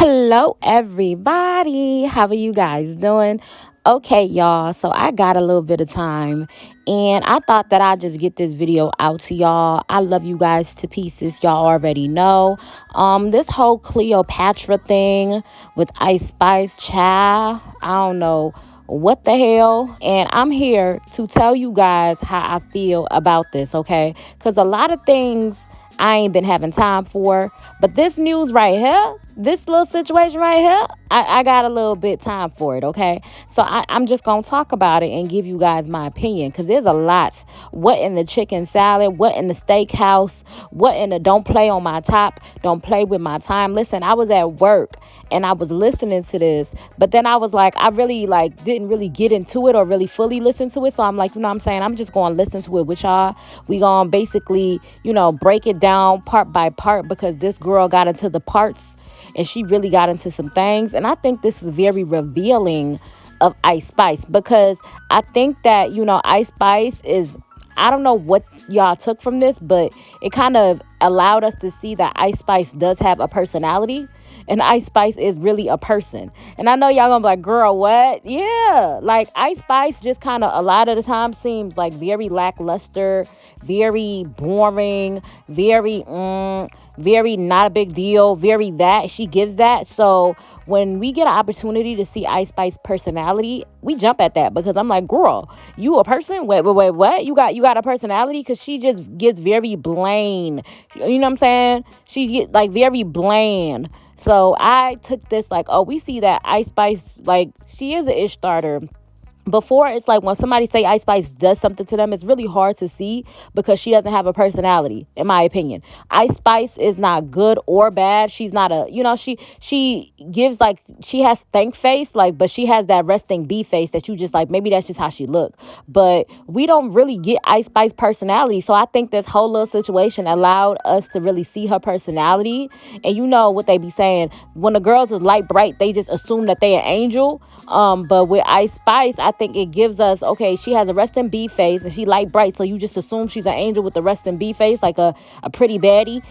Hello, everybody. How are you guys doing? Okay, y'all. So I got a little bit of time and I thought that I'd just get this video out to y'all. I love you guys to pieces. Y'all already know. This whole Cleopatra thing with Ice Spice child. I don't know what the hell. And I'm here to tell you guys how I feel about this, okay? Because a lot of things I ain't been having time for. But this news right here, this little situation right here, I got a little bit time for it, okay? So I'm just going to talk about it and give you guys my opinion because there's a lot. What in the chicken salad? What in the steakhouse? What in the don't play on my top? Don't play with my time. Listen, I was at work and I was listening to this, but then I was like, I really didn't really get into it or really fully listen to it. So I'm like, you know what I'm saying? I'm just going to listen to it with y'all. We going to basically, break it down part by part because this girl got into the parts and she really got into some things. And I think this is very revealing of Ice Spice because I think that, Ice Spice is, I don't know what y'all took from this, but it kind of allowed us to see that Ice Spice does have a personality. And Ice Spice is really a person. And I know y'all gonna be like, girl, what? Yeah. Like Ice Spice just kind of a lot of the time seems like very lackluster, very boring, very not a big deal, very that. She gives that. So when we get an opportunity to see Ice Spice personality, we jump at that because I'm like, girl, you a person? Wait, what? You got a personality? Because she just gets very bland. You know what I'm saying? She get like very bland. So I took this like, oh, we see that Ice Spice, like, she is an ish starter. Before, it's like when somebody say Ice Spice does something to them, it's really hard to see because she doesn't have a personality, in my opinion. Ice Spice is not good or bad. She's not a, she gives like, she has stank face, like, but she has that resting bee face that you just like, maybe that's just how she look. But we don't really get Ice Spice personality. So I think this whole little situation allowed us to really see her personality. And you know what they be saying, when the girls is light bright, they just assume that they an angel. But with Ice Spice, I think it gives us, okay, she has a resting bee face and she light bright, so you just assume she's an angel with a resting bee face, like a pretty baddie.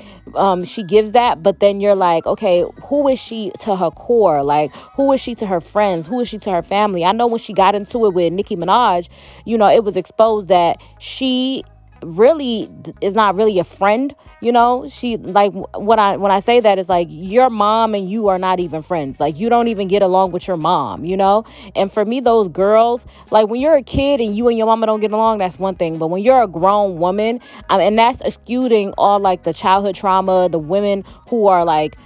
She gives that, but then you're like, okay, who is she to her core? Like, who is she to her friends? Who is she to her family? I know when she got into it with Nicki Minaj, it was exposed that she really is not really a friend. She like, when I say that, it's like your mom and you are not even friends. Like, you don't even get along with your mom. And for me, those girls, like, when you're a kid and you and your mama don't get along, that's one thing. But when you're a grown woman, and that's excluding all like the childhood trauma, the women who are like,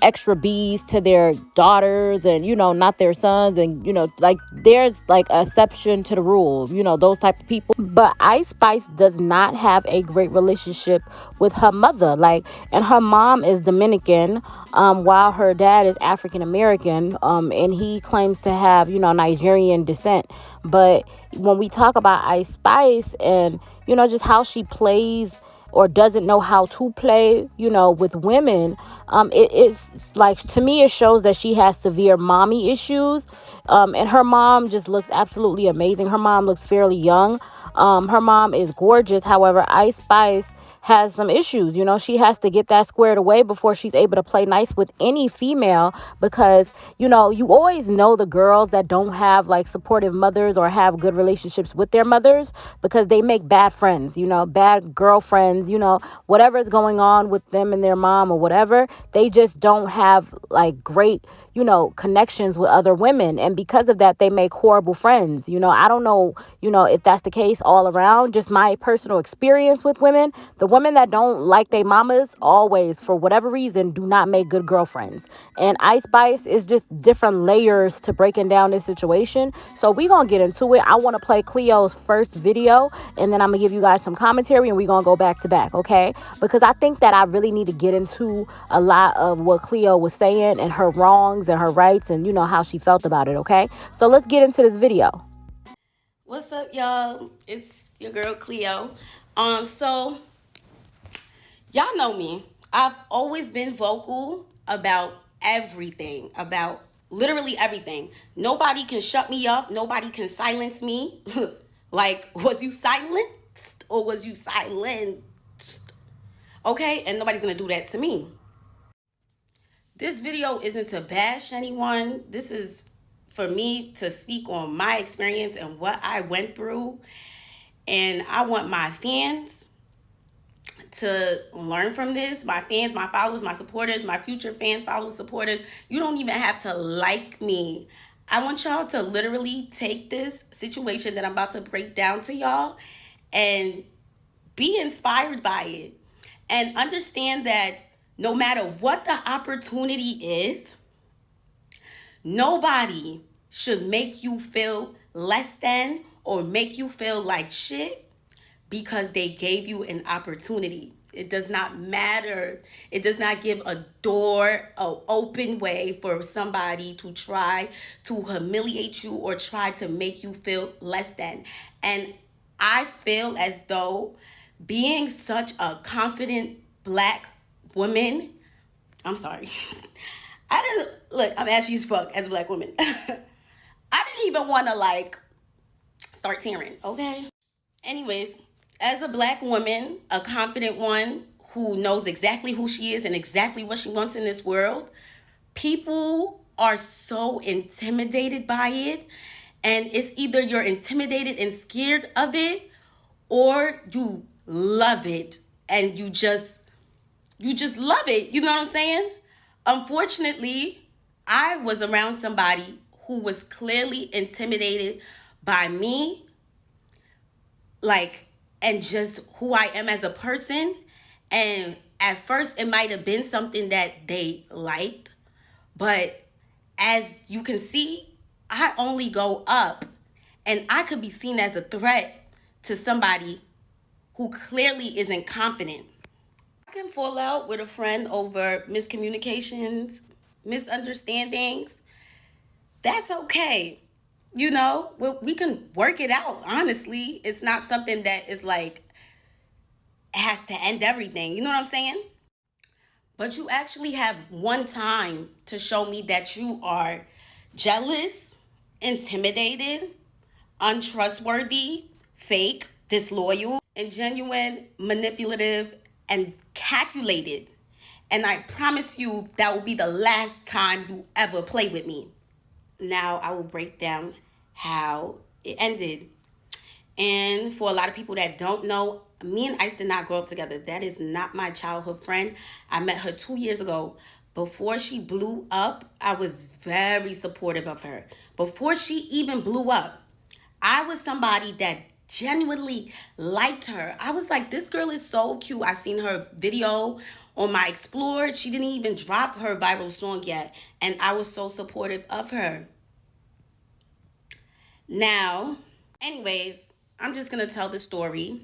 extra bees to their daughters and, not their sons. And, like, there's like a exception to the rule, those type of people. But Ice Spice does not have a great relationship with her mother. Like, and her mom is Dominican, while her dad is African American, and he claims to have, Nigerian descent. But when we talk about Ice Spice and, just how she plays or doesn't know how to play, with women, it's like, to me, it shows that she has severe mommy issues. And her mom just looks absolutely amazing. Her mom looks fairly young. Her mom is gorgeous. However, Ice Spice has some issues. She has to get that squared away before she's able to play nice with any female because, you always know the girls that don't have like supportive mothers or have good relationships with their mothers because they make bad friends, bad girlfriends, whatever is going on with them and their mom or whatever. They just don't have like great, connections with other women. And because of that, they make horrible friends. I don't know, if that's the case all around. Just my personal experience with women, the women that don't like their mamas always, for whatever reason, do not make good girlfriends. And Ice Spice is just different layers to breaking down this situation. So we gonna get into it. I want to play Cleo's first video, and then I'm gonna give you guys some commentary, and we gonna go back to back, okay? Because I think that I really need to get into a lot of what Cleo was saying and her wrongs and her rights and how she felt about it, okay? So let's get into this video. What's up, y'all? It's your girl Cleo. So y'all know me. I've always been vocal about everything, about literally everything. Nobody can shut me up. Nobody can silence me. Like, was you silenced or was you silenced? Okay, and nobody's gonna do that to me. This video isn't to bash anyone. This is for me to speak on my experience and what I went through. And I want my fans to learn from this. My fans, my followers, my supporters, my future fans, followers, supporters. You don't even have to like me. I want y'all to literally take this situation that I'm about to break down to y'all and be inspired by it. And understand that no matter what the opportunity is, nobody should make you feel less than or make you feel like shit because they gave you an opportunity. It does not matter. It does not give a door, an open way for somebody to try to humiliate you or try to make you feel less than. And I feel as though being such a confident black woman, I'm sorry. I'm ashy as fuck as a black woman. I didn't even want to start tearing, okay? Anyways, as a black woman, a confident one who knows exactly who she is and exactly what she wants in this world, people are so intimidated by it. And it's either you're intimidated and scared of it, or you love it and you just love it. You know what I'm saying? Unfortunately, I was around somebody who was clearly intimidated by me, and just who I am as a person. And at first, it might have been something that they liked, but as you can see, I only go up, and I could be seen as a threat to somebody who clearly isn't confident. I can fall out with a friend over miscommunications, misunderstandings. That's okay. You know, we can work it out. Honestly, it's not something that is has to end everything. You know what I'm saying? But you actually have one time to show me that you are jealous, intimidated, untrustworthy, fake, disloyal, and genuine, manipulative, and calculated. And I promise you that will be the last time you ever play with me. Now I will break down how it ended. And for a lot of people that don't know, me and Ice did not grow up together. That is not my childhood friend. I met her 2 years ago. Before she blew up, I was very supportive of her. Before she even blew up, I was somebody that genuinely liked her. I was like, this girl is so cute. I seen her video on my Explore. She didn't even drop her viral song yet. And I was so supportive of her. Now, anyways, I'm just going to tell the story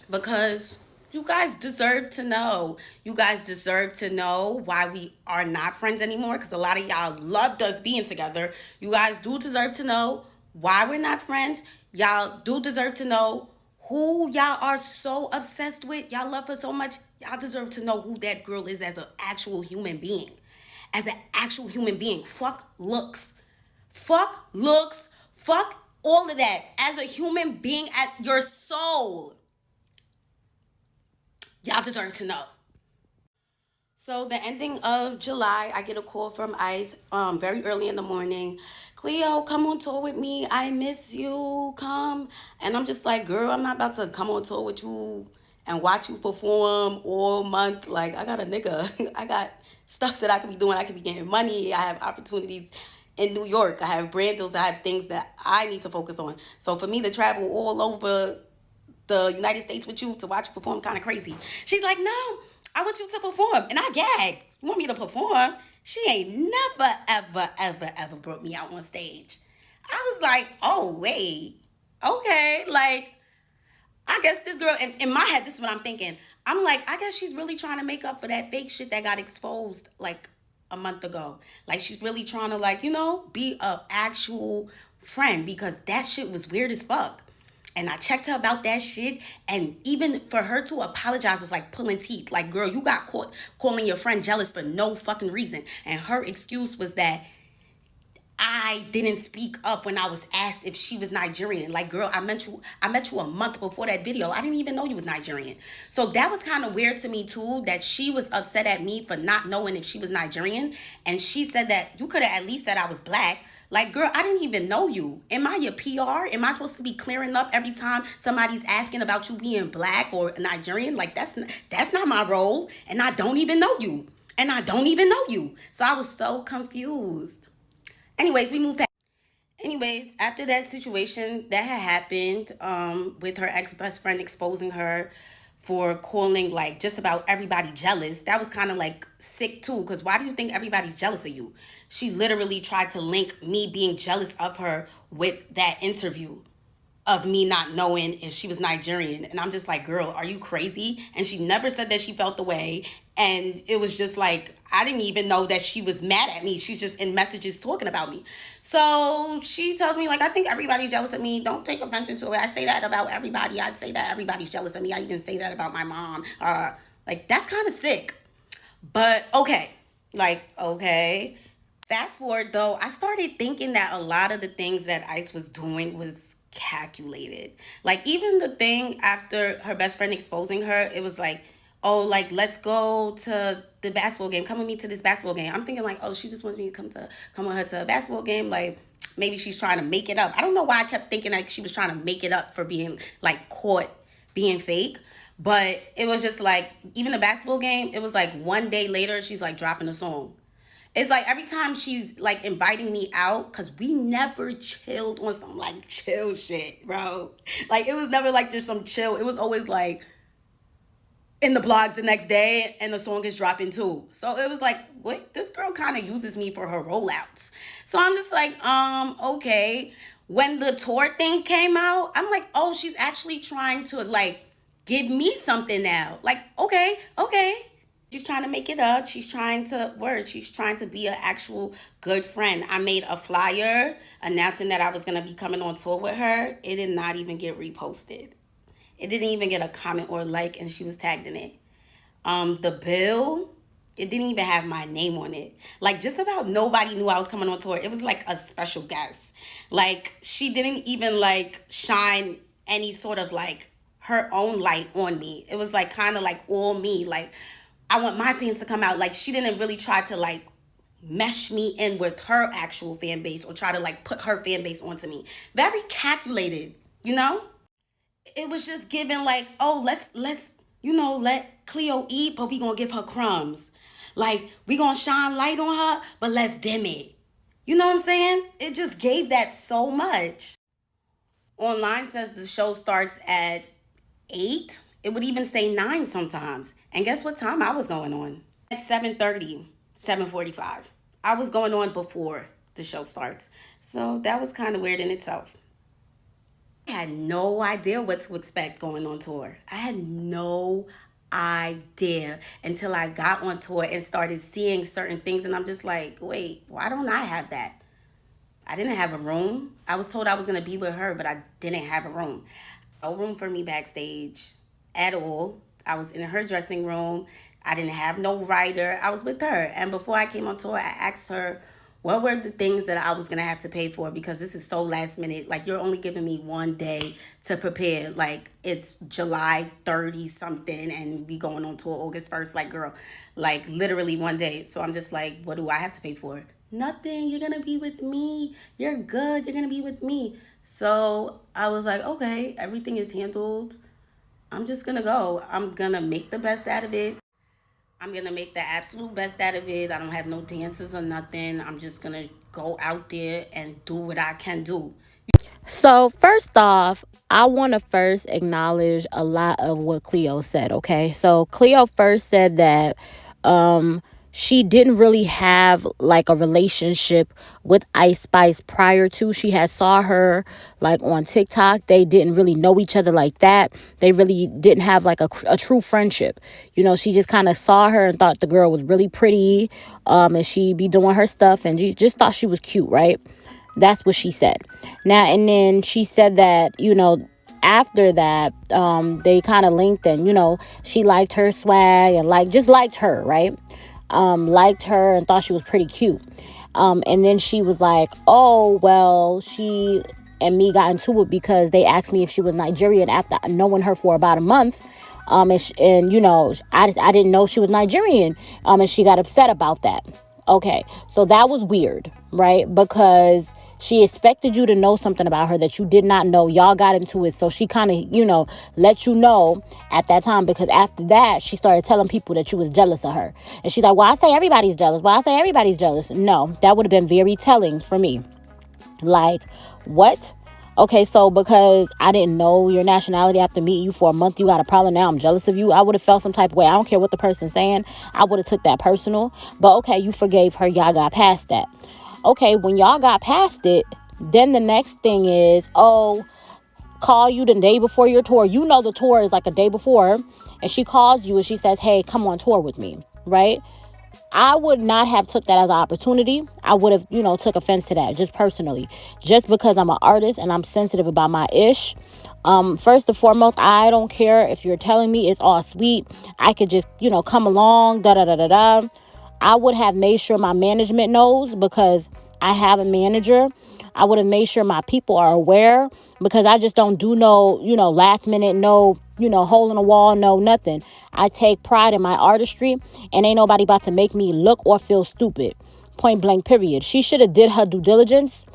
because you guys deserve to know. You guys deserve to know why we are not friends anymore, because a lot of y'all loved us being together. You guys do deserve to know why we're not friends. Y'all do deserve to know who y'all are so obsessed with. Y'all love her so much. Y'all deserve to know who that girl is as an actual human being. As an actual human being. Fuck looks. Fuck looks. Fuck all of that. As a human being, at your soul. Y'all deserve to know. So the ending of July, I get a call from Ice very early in the morning. Cleo, come on tour with me. I miss you. Come. And I'm just like, girl, I'm not about to come on tour with you and watch you perform all month. Like, I got a nigga. I got stuff that I could be doing. I could be getting money. I have opportunities in New York. I have brand deals. I have things that I need to focus on. So for me to travel all over the United States with you to watch you perform, kind of crazy. She's like, no, I want you to perform. And I gagged. You want me to perform? She ain't never, ever, ever, ever brought me out on stage. I was like, oh, wait. Okay. Like, I guess this girl, in my head, this is what I'm thinking. I'm like, I guess she's really trying to make up for that fake shit that got exposed like a month ago. Like, she's really trying to, be a actual friend, because that shit was weird as fuck. And I checked her about that shit. And even for her to apologize was like pulling teeth. Like, girl, you got caught calling your friend jealous for no fucking reason. And her excuse was that I didn't speak up when I was asked if she was Nigerian. Like, girl, I met you a month before that video. I didn't even know you was Nigerian. So that was kind of weird to me too, that she was upset at me for not knowing if she was Nigerian. And she said that you could have at least said I was black. Like, girl, I didn't even know you. Am I your PR? Am I supposed to be clearing up every time somebody's asking about you being black or Nigerian? Like, that's not my role. And I don't even know you. And I don't even know you. So I was so confused. Anyways, we moved past. Anyways, after that situation that had happened, with her ex best friend exposing her for calling like just about everybody jealous, that was kind of like sick too. Because why do you think everybody's jealous of you? She literally tried to link me being jealous of her with that interview of me not knowing if she was Nigerian. And I'm just like, girl, are you crazy? And she never said that she felt the way. And it was just like, I didn't even know that she was mad at me. She's just in messages talking about me. So she tells me, like, I think everybody's jealous of me. Don't take offense to it. I say that about everybody. I'd say that everybody's jealous of me. I even say that about my mom. Like, that's kind of sick. But okay. Like, okay. Fast forward though, I started thinking that a lot of the things that Ice was doing was calculated. Like, even the thing after her best friend exposing her, it was like, oh, like, let's go to the basketball game. Come with me to this basketball game. I'm thinking like, oh, she just wanted me to come with her to a basketball game. Like, maybe she's trying to make it up. I don't know why I kept thinking like she was trying to make it up for being like caught being fake. But it was just like, even the basketball game, it was like one day later, she's like dropping a song. It's like every time she's like inviting me out, because we never chilled on some like chill shit, bro. Like, it was never like just some chill. It was always like in the blogs the next day and the song is dropping too. So it was like, wait, this girl kind of uses me for her rollouts. So I'm just like, okay. When the tour thing came out, I'm like, oh, she's actually trying to like give me something now. Like, okay, okay. She's trying to make it up. She's trying to word. She's trying to be an actual good friend. I made a flyer announcing that I was gonna be coming on tour with her. It did not even get reposted. It didn't even get a comment or a like, and she was tagged in it. The bill, it didn't even have my name on it. Like, just about nobody knew I was coming on tour. It was like a special guest. Like, she didn't even like shine any sort of like her own light on me. It was like kind of like all me. Like, I want my fans to come out. Like, she didn't really try to like mesh me in with her actual fan base or try to like put her fan base onto me. Very calculated, you know? It was just given like, oh, let's let Cleo eat, but we gonna give her crumbs. Like, we gonna shine light on her, but let's dim it. You know what I'm saying? It just gave that so much. Online says the show starts at 8. It would even say 9 sometimes. And guess what time I was going on? At 7:30, 7:45. I was going on before the show starts. So that was kind of weird in itself. I had no idea what to expect going on tour. I had no idea until I got on tour and started seeing certain things. And I'm just like, wait, why don't I have that? I didn't have a room. I was told I was going to be with her, but I didn't have a room. No room for me backstage at all. I was in her dressing room. I didn't have no writer. I was with her. And before I came on tour, I asked her what were the things that I was going to have to pay for, because this is so last minute. Like, you're only giving me one day to prepare. Like, it's July 30 something and we going on tour August 1st. Like, girl, like literally one day. So I'm just like, what do I have to pay for? Nothing. You're going to be with me. You're good. You're going to be with me. So I was like, okay, everything is handled. I'm just going to go. I'm going to make the best out of it. I'm going to make the absolute best out of it. I don't have no dances or nothing. I'm just going to go out there and do what I can do. So, first off, I want to first acknowledge a lot of what Cleo said, okay? So, Cleo first said that she didn't really have like a relationship with Ice Spice prior to. She had saw her like on TikTok. They didn't really know each other like that. They really didn't have like a true friendship. You know, she just kind of saw her and thought the girl was really pretty, and she be doing her stuff, and she just thought she was cute, right? That's what she said. Now, and then she said that, after that, they kind of linked, and, she liked her swag and like just liked her, right? liked her and thought she was pretty cute. And then she was like, oh, well, she and me got into it because they asked me if she was Nigerian after knowing her for about a month. And you know, I didn't know she was Nigerian. And she got upset about that. Okay, so that was weird, right? Because she expected you to know something about her that you did not know. Y'all got into it. So she kind of, let you know at that time, because after that, she started telling people that you was jealous of her. And she's like, well, I say everybody's jealous. Well, I say everybody's jealous. No, that would have been very telling for me. Like, what? Okay, so because I didn't know your nationality after meeting you for a month, you got a problem now, I'm jealous of you. I would have felt some type of way. I don't care what the person's saying. I would have took that personal. But okay, you forgave her. Y'all got past that. Okay, when y'all got past it, then the next thing is, oh, call you the day before your tour. You know the tour is like a day before. And she calls you and she says, hey, come on tour with me, right? I would not have took that as an opportunity. I would have, took offense to that, just personally. Just because I'm an artist and I'm sensitive about my ish. First and foremost, I don't care if you're telling me it's all sweet. I could just, come along, da da da da da. I would have made sure my management knows, because I have a manager. I would have made sure my people are aware, because I just don't do no, last minute, no, hole in the wall, no, nothing. I take pride in my artistry, and ain't nobody about to make me look or feel stupid. Point blank, period. She should have did her due diligence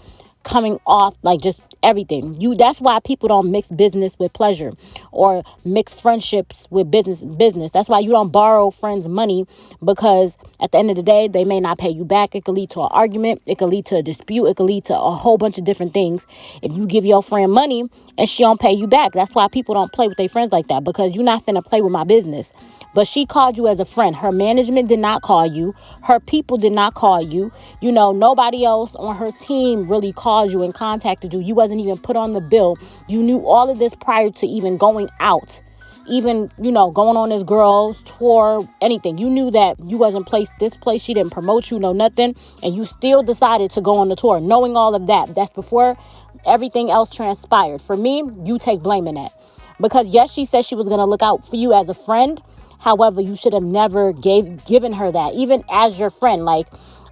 coming off, like, just everything. That's why people don't mix business with pleasure, or mix friendships with business. That's why you don't borrow friends money, because at the end of the day, they may not pay you back. It could lead to an argument, it could lead to a dispute, it could lead to a whole bunch of different things if you give your friend money and she don't pay you back. That's why people don't play with their friends like that, because you're not finna play with my business. But she called you as a friend. Her management did not call you. Her people did not call you. Nobody else on her team really called you and contacted you. You wasn't even put on the bill. You knew all of this prior to even going out. Even, going on this girl's tour, anything. You knew that you wasn't placed this place. She didn't promote you, no nothing. And you still decided to go on the tour, knowing all of that. That's before everything else transpired. For me, you take blame in that. Because yes, she said she was going to look out for you as a friend. However, you should have never given her that, even as your friend. Like,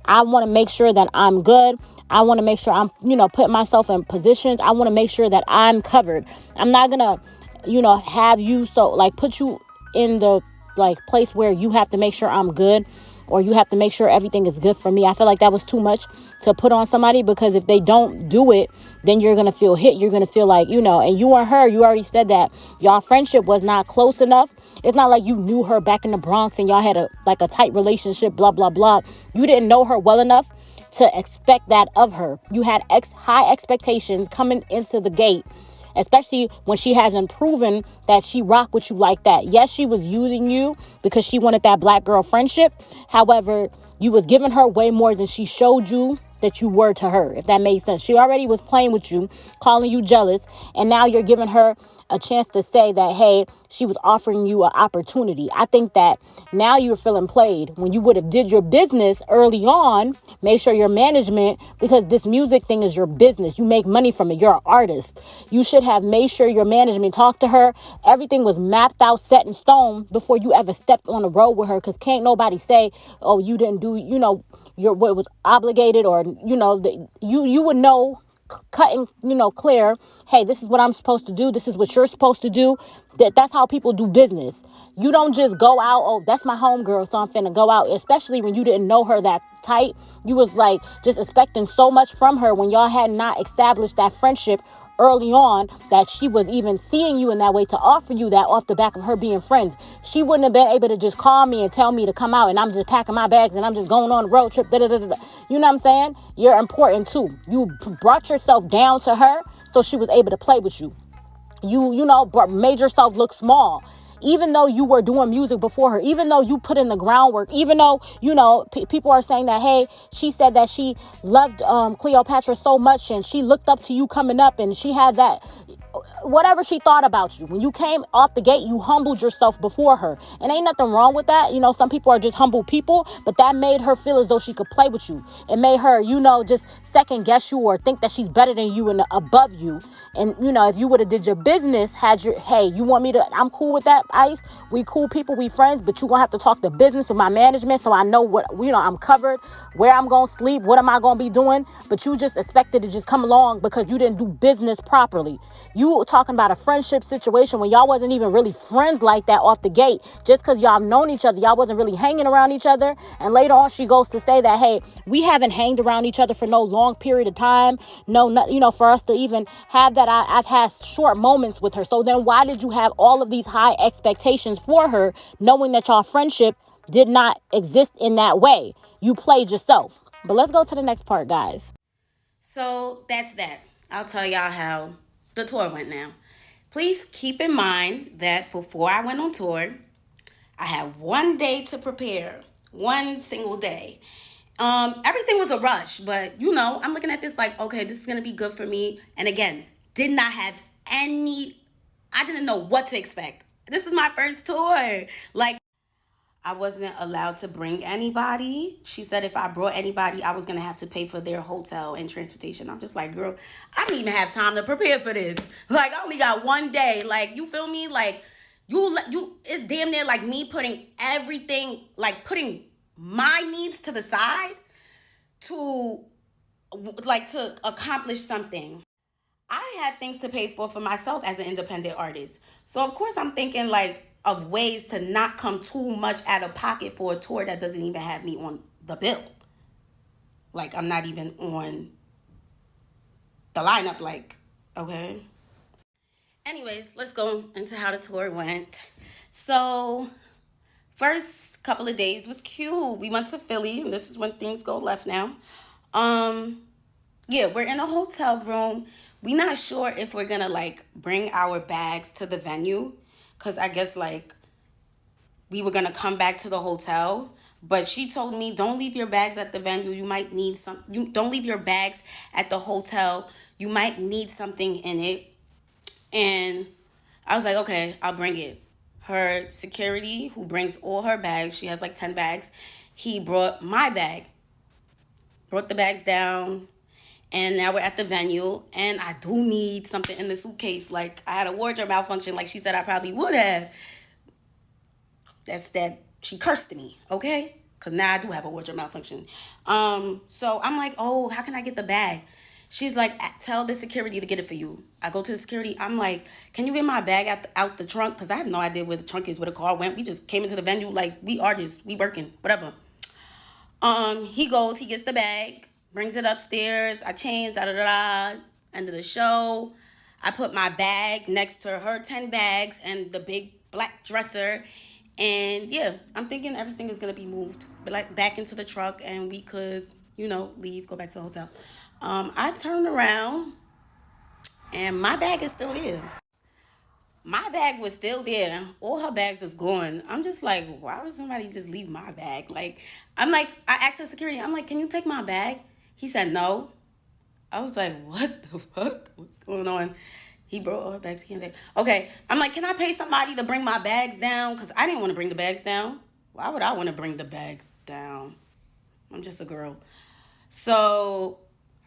I want to make sure that I'm good. I want to make sure I'm, putting myself in positions. I want to make sure that I'm covered. I'm not going to, have you put you in the place where you have to make sure I'm good, or you have to make sure everything is good for me. I feel like that was too much to put on somebody, because if they don't do it, then you're going to feel hit. You're going to feel like, and you and her, you already said that y'all friendship was not close enough. It's not like you knew her back in the Bronx and y'all had a tight relationship, blah, blah, blah. You didn't know her well enough to expect that of her. You had high expectations coming into the gate, especially when she hasn't proven that she rocked with you like that. Yes, she was using you because she wanted that black girl friendship. However, you was giving her way more than she showed you that you were to her, if that made sense. She already was playing with you, calling you jealous, and now you're giving her a chance to say that, hey, she was offering you an opportunity. I think that now you're feeling played, when you would have did your business early on, made sure your management, because this music thing is your business. You make money from it. You're an artist. You should have made sure your management talked to her. Everything was mapped out, set in stone before you ever stepped on the road with her, because can't nobody say, oh, you didn't do, your what was obligated, or, you would know, cutting, clear, hey, this is what I'm supposed to do, this is what you're supposed to do. That's how people do business. You don't just go out, oh, that's my homegirl, so I'm finna go out. Especially when you didn't know her that tight. You was just expecting so much from her when y'all had not established that friendship early on, that she was even seeing you in that way to offer you that off the back of her being friends. She wouldn't have been able to just call me and tell me to come out and I'm just packing my bags and I'm just going on a road trip. Da, da, da, da. You know what I'm saying? You're important too. You brought yourself down to her so she was able to play with you. You made yourself look small. Even though you were doing music before her, even though you put in the groundwork, even though, people are saying that, hey, she said that she loved Cleopatra so much and she looked up to you coming up and she had that. whatever she thought about you. When you came off the gate, you humbled yourself before her. And ain't nothing wrong with that. You know, some people are just humble people, but that made her feel as though she could play with you. It made her, you know, just second guess you or think that she's better than you and above you. And, you know, if you would have did your business, had your, hey, you want me to, I'm cool with that, Ice. We cool people, we friends, but you gonna have to talk the business with my management so I know what, you know, I'm covered, where I'm gonna sleep, what am I gonna be doing. But you just expected to just come along because you didn't do business properly. You talking about a friendship situation when y'all wasn't even really friends like that off the gate. Just because y'all have known each other, y'all wasn't really hanging around each other. And later on, she goes to say that, hey, we haven't hanged around each other for no long period of time. No, not, you know, for us to even have that, I've had short moments with her. So then why did you have all of these high expectations for her, knowing that y'all friendship did not exist in that way? You played yourself. But let's go to the next part, guys. So that's that. I'll tell y'all how the tour went now. Please keep in mind that before I went on tour, I had 1 day to prepare, one single day. Everything was a rush, but you know, I'm looking at this like, okay, this is gonna be good for me. And again, did not have any, I didn't know what to expect. This is my first tour. Like, I wasn't allowed to bring anybody. She said if I brought anybody, I was going to have to pay for their hotel and transportation. I'm just like, girl, I didn't even have time to prepare for this. Like, I only got 1 day. Like, you feel me? Like, it's damn near like me putting everything, like putting my needs to the side to, like, to accomplish something. I have things to pay for myself as an independent artist. So of course I'm thinking like of ways to not come too much out of pocket for a tour that doesn't even have me on the bill. Like I'm not even on the lineup, like, okay. Anyways, let's go into how the tour went. So first couple of days was cute. We went to Philly, and this is when things go left now. Yeah, we're in a hotel room. We not sure if we're gonna like bring our bags to the venue, cause I guess like we were gonna come back to the hotel. But she told me, don't leave your bags at the venue. You might need some. You don't leave your bags at the hotel. You might need something in it. And I was like, okay, I'll bring it. Her security, who brings all her bags, she has like 10 bags. He brought my bag, brought the bags down, and now we're at the venue, and I do need something in the suitcase. Like, I had a wardrobe malfunction, like she said I probably would have. That's that she cursed me, okay? Because now I do have a wardrobe malfunction. So I'm like, oh, how can I get the bag? She's like, tell the security to get it for you. I go to the security. I'm like, can you get my bag out the trunk? Because I have no idea where the trunk is, where the car went. We just came into the venue like, we artists, we working, whatever. He goes, he gets the bag, brings it upstairs. I change, da da da da. End of the show. I put my bag next to her 10 bags and the big black dresser. And yeah, I'm thinking everything is gonna be moved, but like back into the truck, and we could, you know, leave, go back to the hotel. I turned around, and my bag is still there. My bag was still there. All her bags was gone. I'm just like, why would somebody just leave my bag? Like, I'm like, I asked the security, I'm like, can you take my bag? He said no. I was like, what the fuck? What's going on? He brought all her bags. He can't take. Okay, I'm like, can I pay somebody to bring my bags down? Because I didn't want to bring the bags down. Why would I want to bring the bags down? I'm just a girl. So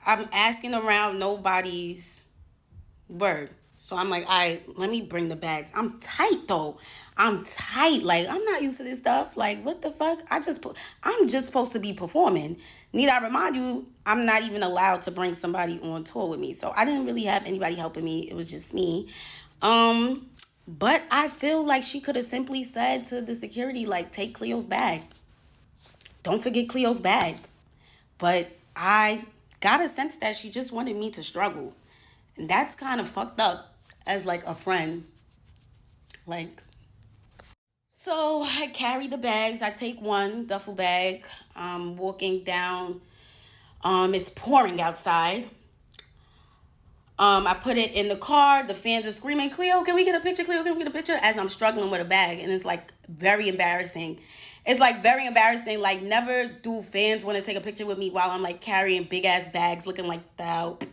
I'm asking around, nobody's word. So I'm like, all right, let me bring the bags. I'm tight though. I'm tight. Like, I'm not used to this stuff. Like, what the fuck? I'm just supposed to be performing. Need I remind you, I'm not even allowed to bring somebody on tour with me. So I didn't really have anybody helping me. It was just me. But I feel like she could have simply said to the security, like, take Cleo's bag. Don't forget Cleo's bag. But I got a sense that she just wanted me to struggle. And that's kind of fucked up as like a friend. Like, so I carry the bags. I take one duffel bag. I'm walking down. It's pouring outside. I put it in the car. The fans are screaming, Cleo, can we get a picture? Cleo, can we get a picture? As I'm struggling with a bag. And it's like very embarrassing. It's like very embarrassing. Like, never do fans want to take a picture with me while I'm like carrying big ass bags looking like that.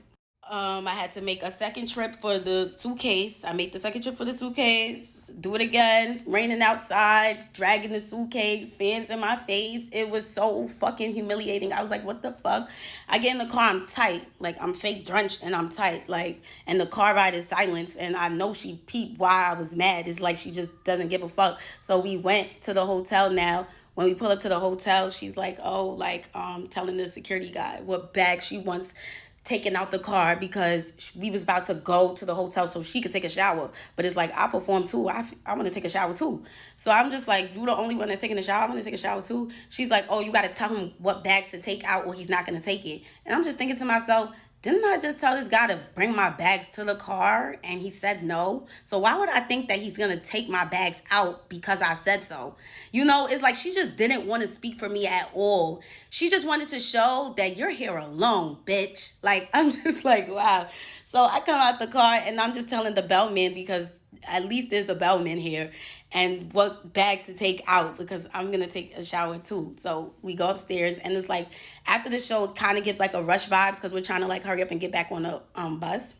I had to make a second trip for the suitcase. I made the second trip for the suitcase. Do it again. Raining outside, dragging the suitcase, fans in my face. It was so fucking humiliating. I was like, what the fuck? I get in the car, I'm tight. Like, I'm fake drenched and I'm tight. Like, and the car ride is silence. And I know she peeped why I was mad. It's like she just doesn't give a fuck. So we went to the hotel now. When we pull up to the hotel, she's like, oh, like, telling the security guy what bag she wants taken out the car because we was about to go to the hotel so she could take a shower. But it's like, I perform too. I want to take a shower too. So I'm just like, you the only one that's taking a shower? I want to take a shower too. She's like, oh, you got to tell him what bags to take out or he's not going to take it. And I'm just thinking to myself, didn't I just tell this guy to bring my bags to the car and he said no? So why would I think that he's going to take my bags out because I said so? You know, it's like she just didn't want to speak for me at all. She just wanted to show that you're here alone, bitch. Like, I'm just like, wow. So I come out the car and I'm just telling the bellman because at least there's a bellman here and what bags to take out because I'm going to take a shower too. So we go upstairs and it's like after the show it kind of gives like a rush vibes because we're trying to like hurry up and get back on the bus.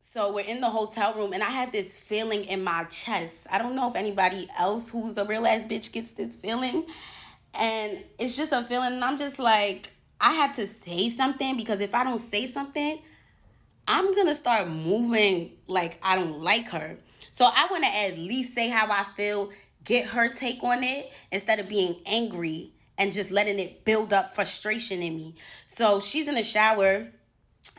So we're in the hotel room and I have this feeling in my chest. I don't know if anybody else who's a real ass bitch gets this feeling. And it's just a feeling and I'm just like, I have to say something because if I don't say something, I'm going to start moving like I don't like her. So I want to at least say how I feel, get her take on it instead of being angry and just letting it build up frustration in me. So she's in the shower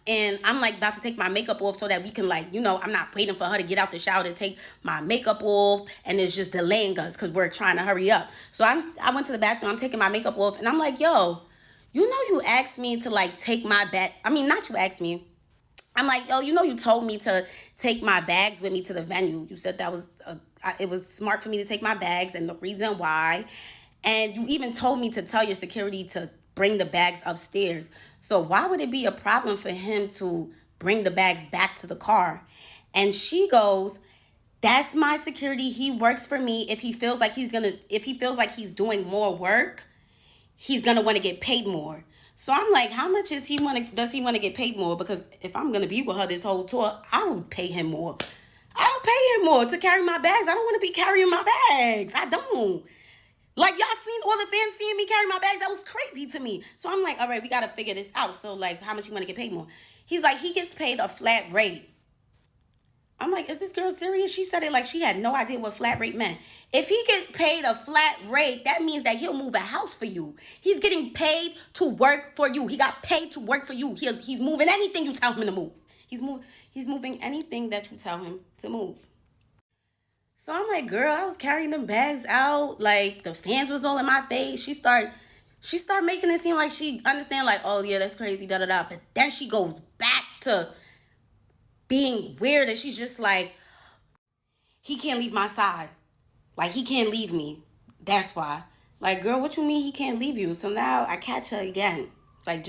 and I'm like about to take my makeup off so that we can like, you know, I'm not waiting for her to get out the shower to take my makeup off and it's just delaying us because we're trying to hurry up. So I went to the bathroom, I'm taking my makeup off and I'm like, yo, you know you asked me to like take my bag. I mean, not you asked me. I'm like, yo, you know, you told me to take my bags with me to the venue. You said that was, it was smart for me to take my bags and the reason why. And you even told me to tell your security to bring the bags upstairs. So why would it be a problem for him to bring the bags back to the car? And she goes, that's my security. He works for me. If he feels like he's doing more work, he's going to want to get paid more. So I'm like, how much does he want to get paid more? Because if I'm going to be with her this whole tour, I would pay him more. I'll pay him more to carry my bags. I don't want to be carrying my bags. I don't. Like, y'all seen all the fans seeing me carry my bags? That was crazy to me. So I'm like, all right, we got to figure this out. So, like, how much you want to get paid more? He's like, he gets paid a flat rate. I'm like, is this girl serious? She said it like she had no idea what flat rate meant. If he gets paid a flat rate, that means that he'll move a house for you. He's getting paid to work for you. He got paid to work for you. He's moving anything you tell him to move. He's moving anything that you tell him to move. So I'm like, girl, I was carrying them bags out. Like, the fans was all in my face. She started making it seem like she understand, like, oh, yeah, that's crazy, da-da-da. But then she goes back to being weird and she's just like, he can't leave my side. Like, he can't leave me. That's why. Like, girl, what you mean he can't leave you? So now I catch her again. Like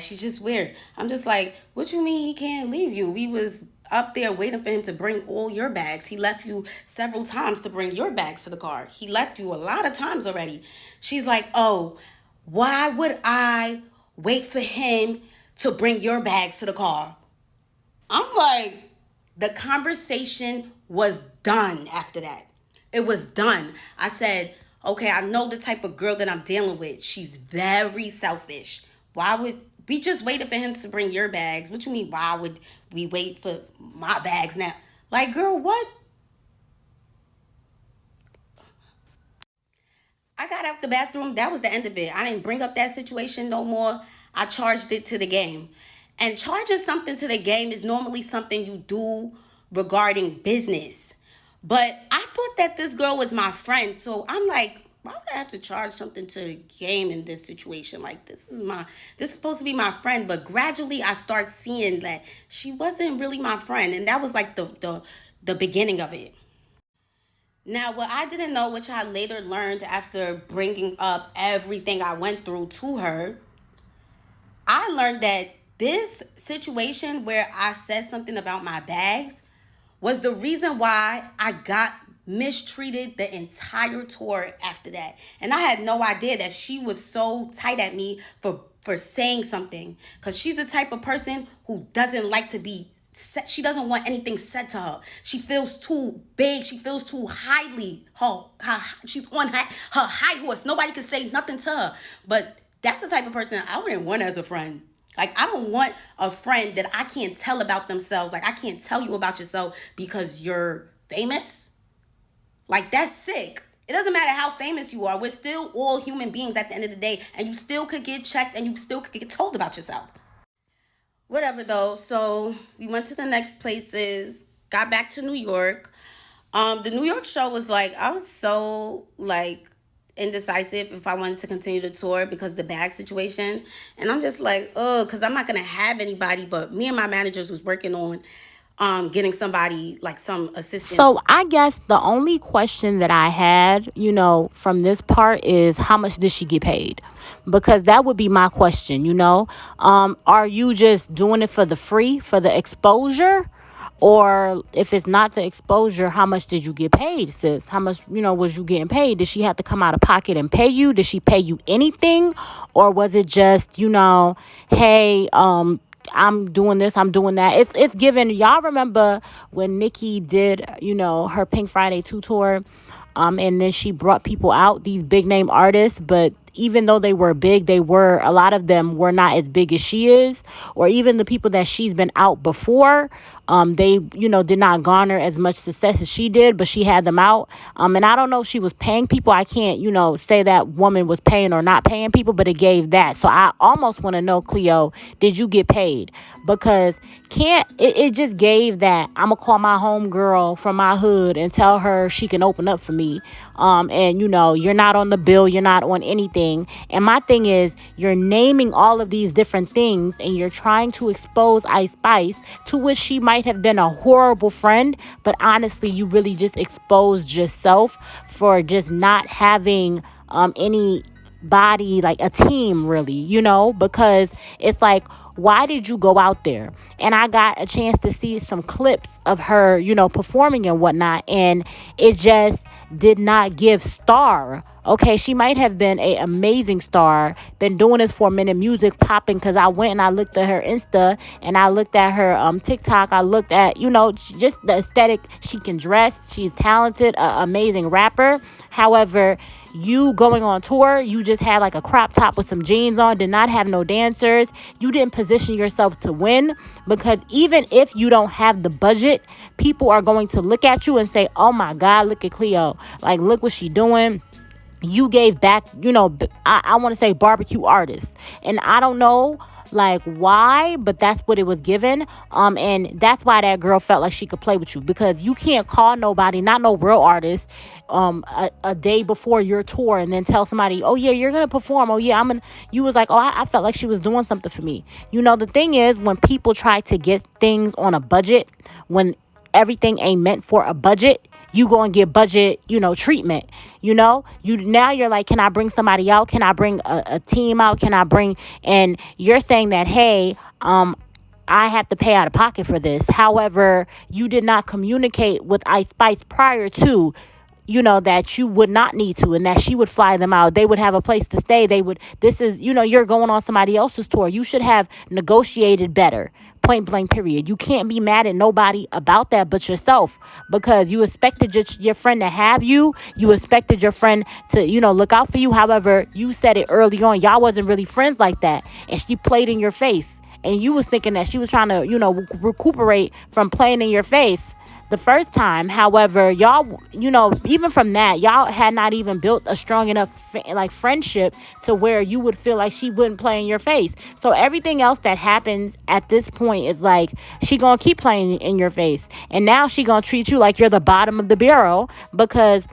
she's just weird. I'm just like, what you mean he can't leave you? We was up there waiting for him to bring all your bags. He left you several times to bring your bags to the car. He left you a lot of times already. She's like, oh, why would I wait for him to bring your bags to the car? I'm like, the conversation was done after that. It was done. I said, okay, I know the type of girl that I'm dealing with. She's very selfish. Why would we just waited for him to bring your bags? What you mean, why would we wait for my bags now? Like, girl, what? I got out the bathroom. That was the end of it. I didn't bring up that situation no more. I charged it to the game. And charging something to the game is normally something you do regarding business. But I thought that this girl was my friend. So I'm like, why would I have to charge something to the game in this situation? Like, this is supposed to be my friend. But gradually I start seeing that she wasn't really my friend. And that was like the beginning of it. Now, what I didn't know, which I later learned after bringing up everything I went through to her, I learned that this situation where I said something about my bags was the reason why I got mistreated the entire tour after that. And I had no idea that she was so tight at me for for saying something, because she's the type of person who doesn't like to be said. She doesn't want anything said to her. She feels too big. She feels too highly. She's on her high horse. Nobody can say nothing to her. But that's the type of person I wouldn't want as a friend. Like, I don't want a friend that I can't tell about themselves. Like, I can't tell you about yourself because you're famous. Like, that's sick. It doesn't matter how famous you are. We're still all human beings at the end of the day. And you still could get checked and you still could get told about yourself. Whatever, though. So we went to the next places, got back to New York. The New York show was like, I was so like indecisive if I wanted to continue the tour because of the bag situation. And I'm just like, oh, because I'm not going to have anybody, but me and my managers was working on getting somebody, like some assistant. So I guess the only question that I had, from this part is how much did she get paid? Because that would be my question. Are you just doing it for the free, for the exposure? Or if it's not the exposure, how much did you get paid, sis? How much, was you getting paid? Did she have to come out of pocket and pay you? Did she pay you anything? Or was it just, hey, I'm doing this, I'm doing that. It's given. Y'all remember when Nikki did, her Pink Friday 2 tour, and then she brought people out, these big name artists, but even though they were big, a lot of them were not as big as she is, or even the people that she's been out before, they, did not garner as much success as she did, but she had them out. And I don't know if she was paying people. I can't, say that woman was paying or not paying people, but it gave that. So I almost want to know, Cleo, did you get paid? Because it just gave that I'm gonna call my home girl from my hood and tell her she can open up for me. And you're not on the bill, you're not on anything. And my thing is, you're naming all of these different things and you're trying to expose Ice Spice, to which she might have been a horrible friend, but honestly, you really just exposed yourself for just not having any body, like a team, really, because it's like, why did you go out there? And I got a chance to see some clips of her, performing and whatnot, and it just did not give star. Okay, she might have been a amazing star, been doing this for a minute, music popping, because I went and I looked at her Insta and I looked at her TikTok. I looked at, just the aesthetic. She can dress. She's talented, amazing rapper. However, you going on tour, you just had like a crop top with some jeans on, did not have no dancers. You didn't position yourself to win, because even if you don't have the budget, people are going to look at you and say, oh my God, look at Cleo. Like, look what she doing. You gave back, I want to say barbecue artists. And I don't know like why, but that's what it was given. And that's why that girl felt like she could play with you, because you can't call nobody, not no real artist, a day before your tour and then tell somebody, oh yeah, you're gonna perform, oh yeah, you was like, oh, I felt like she was doing something for me. The thing is, when people try to get things on a budget, when everything ain't meant for a budget, you go and get budget, treatment. You're like, can I bring somebody out? Can I bring a team out? Can I bring, and you're saying that, hey, I have to pay out of pocket for this. However, you did not communicate with Ice Spice prior to, that you would not need to, and that she would fly them out. They would have a place to stay. You're going on somebody else's tour. You should have negotiated better. Point blank, period. You can't be mad at nobody about that but yourself, because you expected your friend to have you. You expected your friend to, look out for you. However, you said it early on. Y'all wasn't really friends like that. And she played in your face. And you was thinking that she was trying to, recuperate from playing in your face the first time. However, y'all, even from that, y'all had not even built a strong enough friendship to where you would feel like she wouldn't play in your face. So everything else that happens at this point is like, she gonna keep playing in your face, and now she gonna treat you like you're the bottom of the barrel, because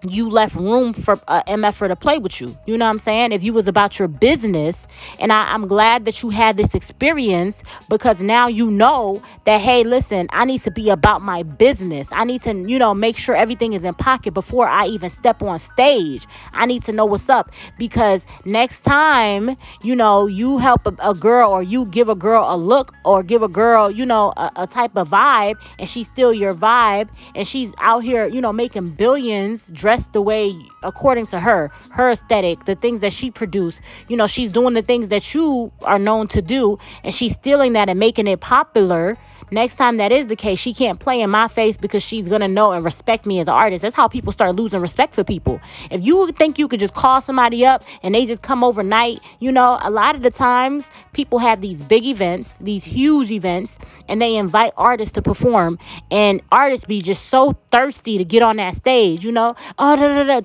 you left room for MF to play with you. You know what I'm saying? If you was about your business, and I'm glad that you had this experience, because now you know that, hey, listen, I need to be about my business. I need to, make sure everything is in pocket before I even step on stage. I need to know what's up, because next time, you help a girl, or you give a girl a look, or give a girl, a type of vibe, and she's still your vibe, and she's out here, making billions, dressed the way according to her aesthetic, the things that she produced. She's doing the things that you are known to do, and she's stealing that and making it popular. Next time that is the case, she can't play in my face because she's going to know and respect me as an artist. That's how people start losing respect for people. If you think you could just call somebody up and they just come overnight, a lot of the times people have these big events, these huge events, and they invite artists to perform. And artists be just so thirsty to get on that stage,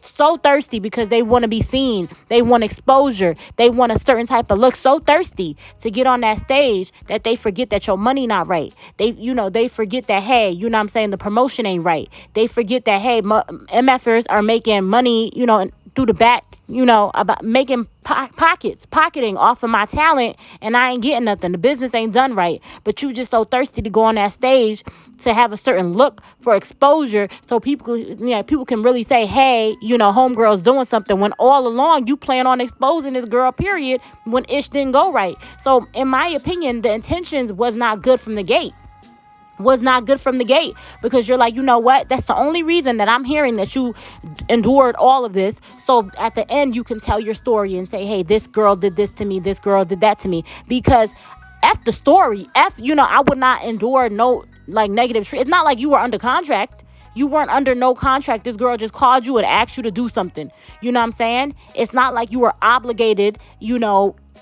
so thirsty because they want to be seen. They want exposure. They want a certain type of look. So thirsty to get on that stage that they forget that your money not right. They forget that, hey, the promotion ain't right. They forget that, hey, MFers are making money, through the back, about making pocketing off of my talent, and I ain't getting nothing. The business ain't done right. But you just so thirsty to go on that stage to have a certain look for exposure, so people can really say, hey, homegirl's doing something, when all along you plan on exposing this girl, period, when ish didn't go right. So in my opinion, the intentions was not good from the gate. Because you're like, you know what, that's the only reason that I'm hearing that you endured all of this, so at the end you can tell your story and say, hey, this girl did this to me, this girl did that to me. Because F the story, I would not endure no negative treatment. It's not like you were under contract. You weren't under no contract. This girl just called you and asked you to do something. You know what I'm saying? It's not like you were obligated,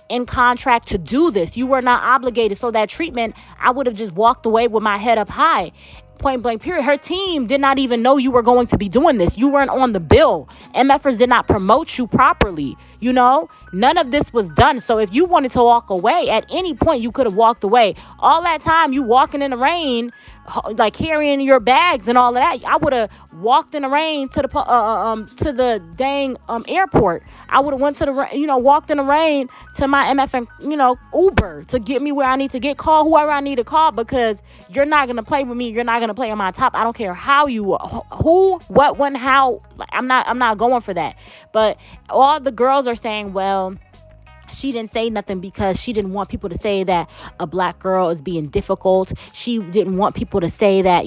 in contract to do this. You were not obligated. So that treatment, I would have just walked away with my head up high. Point blank, period. Her team did not even know you were going to be doing this. You weren't on the bill. MFers did not promote you properly. None of this was done. So if you wanted to walk away at any point, you could have walked away. All that time you walking in the rain, carrying your bags and all of that, I would have walked in the rain to the dang airport. I would have went to the walked in the rain to my MF Uber to get me where I need to get. Call whoever I need to call, because you're not gonna play with me. You're not gonna play on my top. I don't care how you, who, what, when, how. I'm not going for that. But all the girls are saying, well, she didn't say nothing because she didn't want people to say that a black girl is being difficult. She didn't want people to say that,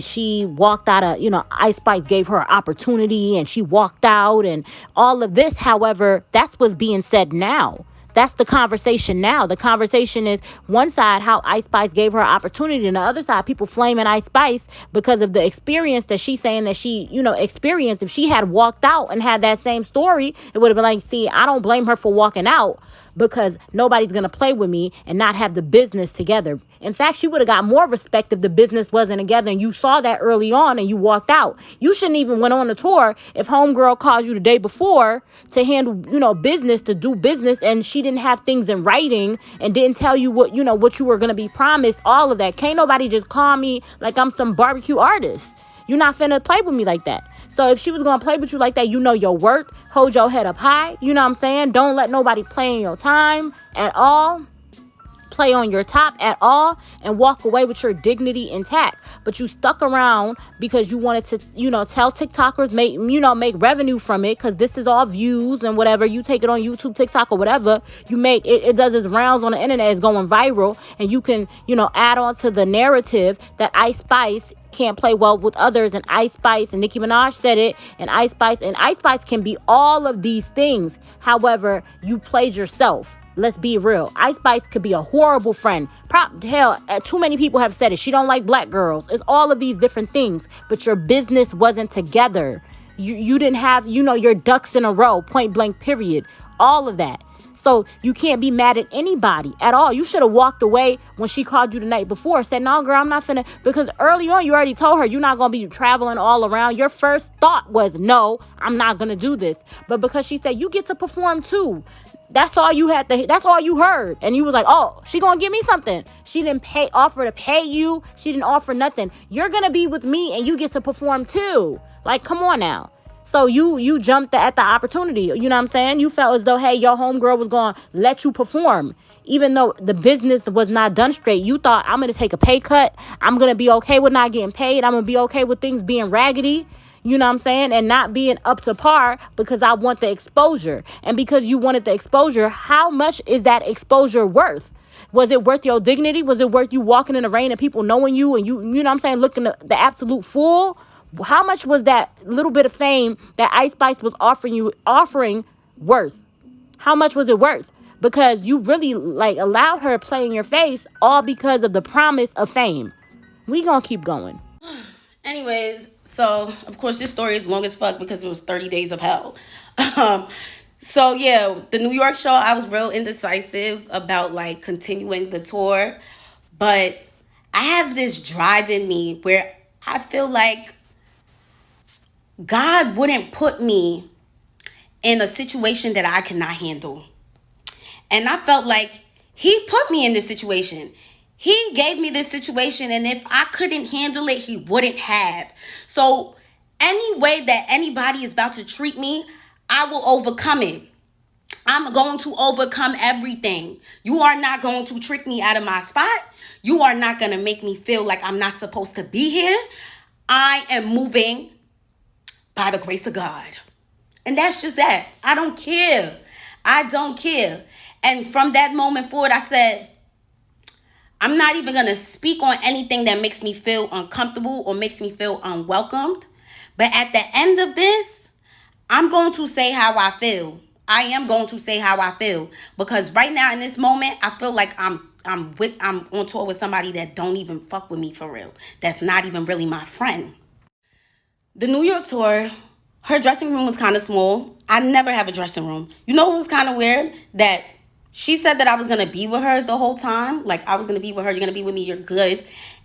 she walked out of, Ice Spice gave her an opportunity and she walked out and all of this. However, that's what's being said now. That's the conversation now. The conversation is one side, how Ice Spice gave her an opportunity, and the other side, people flaming Ice Spice because of the experience that she's saying that she, experienced. If she had walked out and had that same story, it would have been like, see, I don't blame her for walking out, because nobody's going to play with me and not have the business together. In fact, she would have got more respect if the business wasn't together, and you saw that early on and you walked out. You shouldn't even went on the tour if homegirl called you the day before to handle, business, to do business, and she didn't have things in writing and didn't tell you what you were going to be promised, all of that. Can't nobody just call me like I'm some barbecue artist. You're not finna play with me like that. So if she was going to play with you like that, your work, hold your head up high. You know what I'm saying? Don't let nobody play in your time at all. Play on your top at all, and walk away with your dignity intact. But you stuck around because you wanted to, tell TikTokers, make revenue from it, because this is all views and whatever. You take it on YouTube, TikTok, or whatever. You make it, it does its rounds on the internet. It's going viral, and you can, add on to the narrative that Ice Spice can't play well with others, and Ice Spice and Nicki Minaj said it, and Ice Spice can be all of these things. However, you played yourself. Let's be real. Ice Spice could be a horrible friend. Too many people have said it. She don't like black girls. It's all of these different things. But your business wasn't together. You didn't have, your ducks in a row. Point blank, period. All of that. So you can't be mad at anybody at all. You should have walked away when she called you the night before. Said, no, girl, I'm not finna. Because early on, you already told her you're not going to be traveling all around. Your first thought was, no, I'm not going to do this. But because she said, you get to perform too. That's all you had to. That's all you heard, and you was like, "Oh, she gonna give me something." She didn't offer to pay you. She didn't offer nothing. You're gonna be with me, and you get to perform too. Like, come on now. So you jumped at the opportunity. You know what I'm saying? You felt as though, hey, your homegirl was gonna let you perform, even though the business was not done straight. You thought, I'm gonna take a pay cut. I'm gonna be okay with not getting paid. I'm gonna be okay with things being raggedy. You know what I'm saying? And not being up to par, because I want the exposure. And because you wanted the exposure, how much is that exposure worth? Was it worth your dignity? Was it worth you walking in the rain and people knowing you and you know what I'm saying, looking the absolute fool? How much was that little bit of fame that Ice Spice was offering worth? How much was it worth? Because you really like allowed her to play in your face all because of the promise of fame. We gonna keep going. Anyways, so of course this story is long as fuck because it was 30 days of hell. Um, so yeah, the New York show, I was real indecisive about like continuing the tour, but I have this drive in me where I feel like God wouldn't put me in a situation that I cannot handle. And I felt like he put me in this situation. He gave me this situation, and if I couldn't handle it, he wouldn't have. So, any way that anybody is about to treat me, I will overcome it. I'm going to overcome everything. You are not going to trick me out of my spot. You are not going to make me feel like I'm not supposed to be here. I am moving by the grace of God. And that's just that. I don't care. I don't care. And from that moment forward, I said, I'm not even going to speak on anything that makes me feel uncomfortable or makes me feel unwelcomed. But at the end of this, I'm going to say how I feel. I am going to say how I feel. Because right now in this moment, I feel like I'm on tour with somebody that don't even fuck with me for real. That's not even really my friend. The New York tour, her dressing room was kind of small. I never have a dressing room. You know what was kind of weird? That she said that I was going to be with her the whole time. Like, I was going to be with her. You're going to be with me. You're good.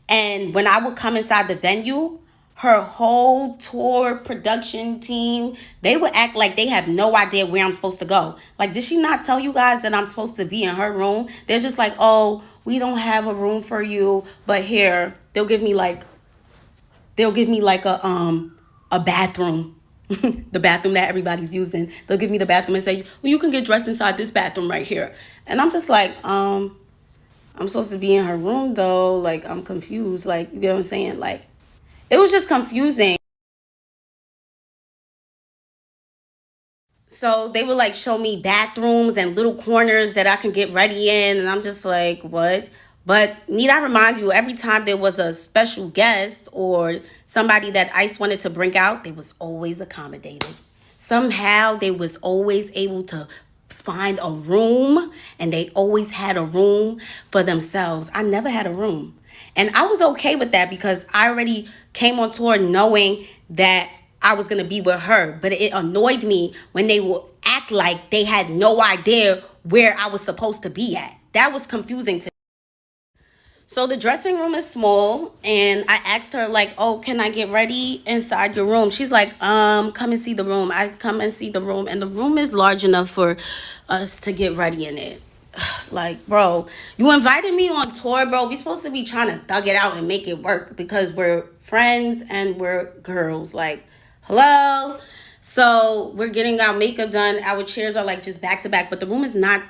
And when I would come inside the venue, her whole tour production team, they would act like they have no idea where I'm supposed to go. Like, did she not tell you guys that I'm supposed to be in her room? They're just like, oh, we don't have a room for you, but here, they'll give me like a bathroom. The bathroom that everybody's using. They'll give me the bathroom and say, well, you can get dressed inside this bathroom right here. And I'm just like, I'm supposed to be in her room though. Like, I'm confused. Like, you get what I'm saying? Like, it was just confusing. So they would like show me bathrooms and little corners that I can get ready in. And I'm just like, what? But need I remind you, every time there was a special guest or somebody that Ice wanted to bring out, they was always accommodated. Somehow they was always able to find a room, and they always had a room for themselves. I never had a room. And I was okay with that because I already came on tour knowing that I was going to be with her. But it annoyed me when they would act like they had no idea where I was supposed to be at. That was confusing to me. So the dressing room is small, and I asked her like, "Oh, can I get ready inside your room?" She's like, come and see the room." I come and see the room, and the room is large enough for us to get ready in it. Like, bro, you invited me on tour, bro. We supposed to be trying to thug it out and make it work because we're friends and we're girls. Like, hello. So we're getting our makeup done. Our chairs are like just back to back, but the room is not.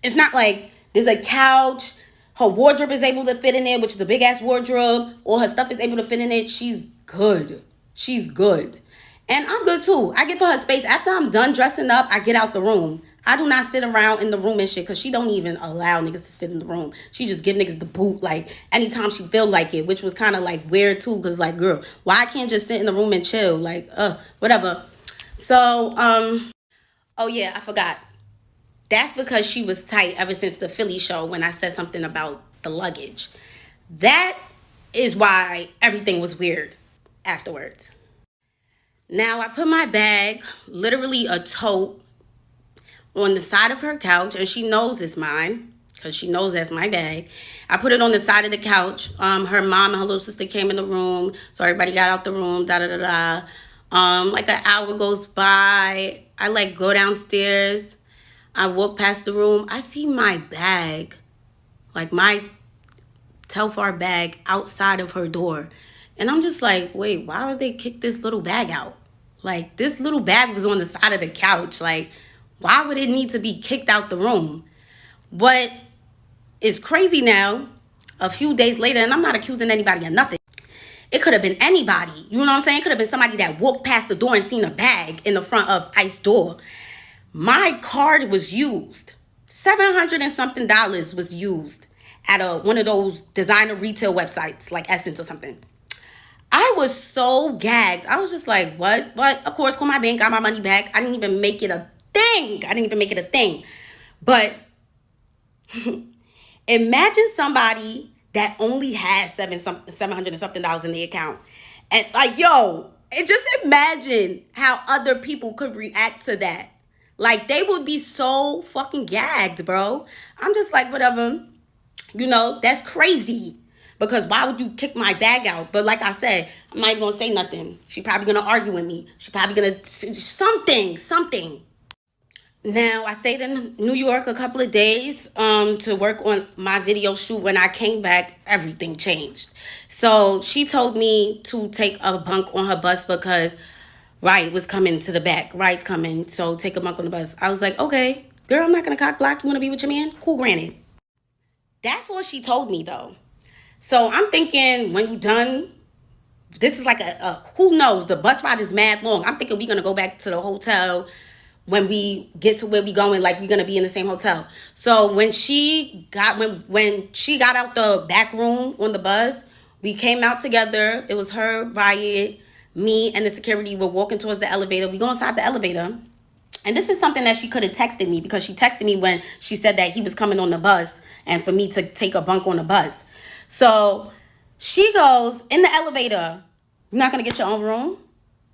It's not like there's a couch. Her wardrobe is able to fit in there, which is a big ass wardrobe. All her stuff is able to fit in it. She's good. She's good. And I'm good too. I give her space. After I'm done dressing up, I get out the room. I do not sit around in the room and shit because she don't even allow niggas to sit in the room. She just give niggas the boot like anytime she feel like it, which was kind of like weird too because like, girl, why I can't just sit in the room and chill? Like, whatever. So, oh yeah, I forgot. That's because she was tight ever since the Philly show when I said something about the luggage. That is why everything was weird afterwards. Now I put my bag, literally a tote, on the side of her couch, and she knows it's mine because she knows that's my bag. I put it on the side of the couch. Her mom and her little sister came in the room, so everybody got out the room. Da da da da. Like an hour goes by. I like go downstairs. I walk past the room. I see my bag, like my Telfar bag, outside of her door. And I'm just like, wait, why would they kick this little bag out? Like, this little bag was on the side of the couch. Like, why would it need to be kicked out the room? But it's crazy now, a few days later, and I'm not accusing anybody of nothing. It could have been anybody. You know what I'm saying? It could have been somebody that walked past the door and seen a bag in the front of Ice's door. My card was used. $700 and something was used at one of those designer retail websites like Essence or something. I I was so gagged. I was just like, what? But of course, call my bank, got my money back. I didn't even make it a thing. But imagine somebody that only has 700 and something dollars in the account. And like, yo, and just imagine how other people could react to that. Like, they would be so fucking gagged, bro. I'm just like, whatever. That's crazy. Because why would you kick my bag out? But like I said, I'm not even gonna say nothing. She probably gonna argue with me. She probably gonna something. Now, I stayed in New York a couple of days to work on my video shoot. When I came back, everything changed. So she told me to take a bunk on her bus because Riot was coming to the back. Riot's coming, so take a bunk on the bus. I was like, okay, girl, I'm not gonna cock block. You wanna be with your man? Cool, granted. That's what she told me, though. So I'm thinking, when you done, this is like a who knows, the bus ride is mad long. I'm thinking we're gonna go back to the hotel when we get to where we going, like we're gonna be in the same hotel. So when she got out the back room on the bus, we came out together. It was her, Riot, me, and the security were walking towards the elevator. We go inside the elevator. And this is something that she could have texted me, because she texted me when she said that he was coming on the bus and for me to take a bunk on the bus. So she goes, in the elevator, you're not going to get your own room?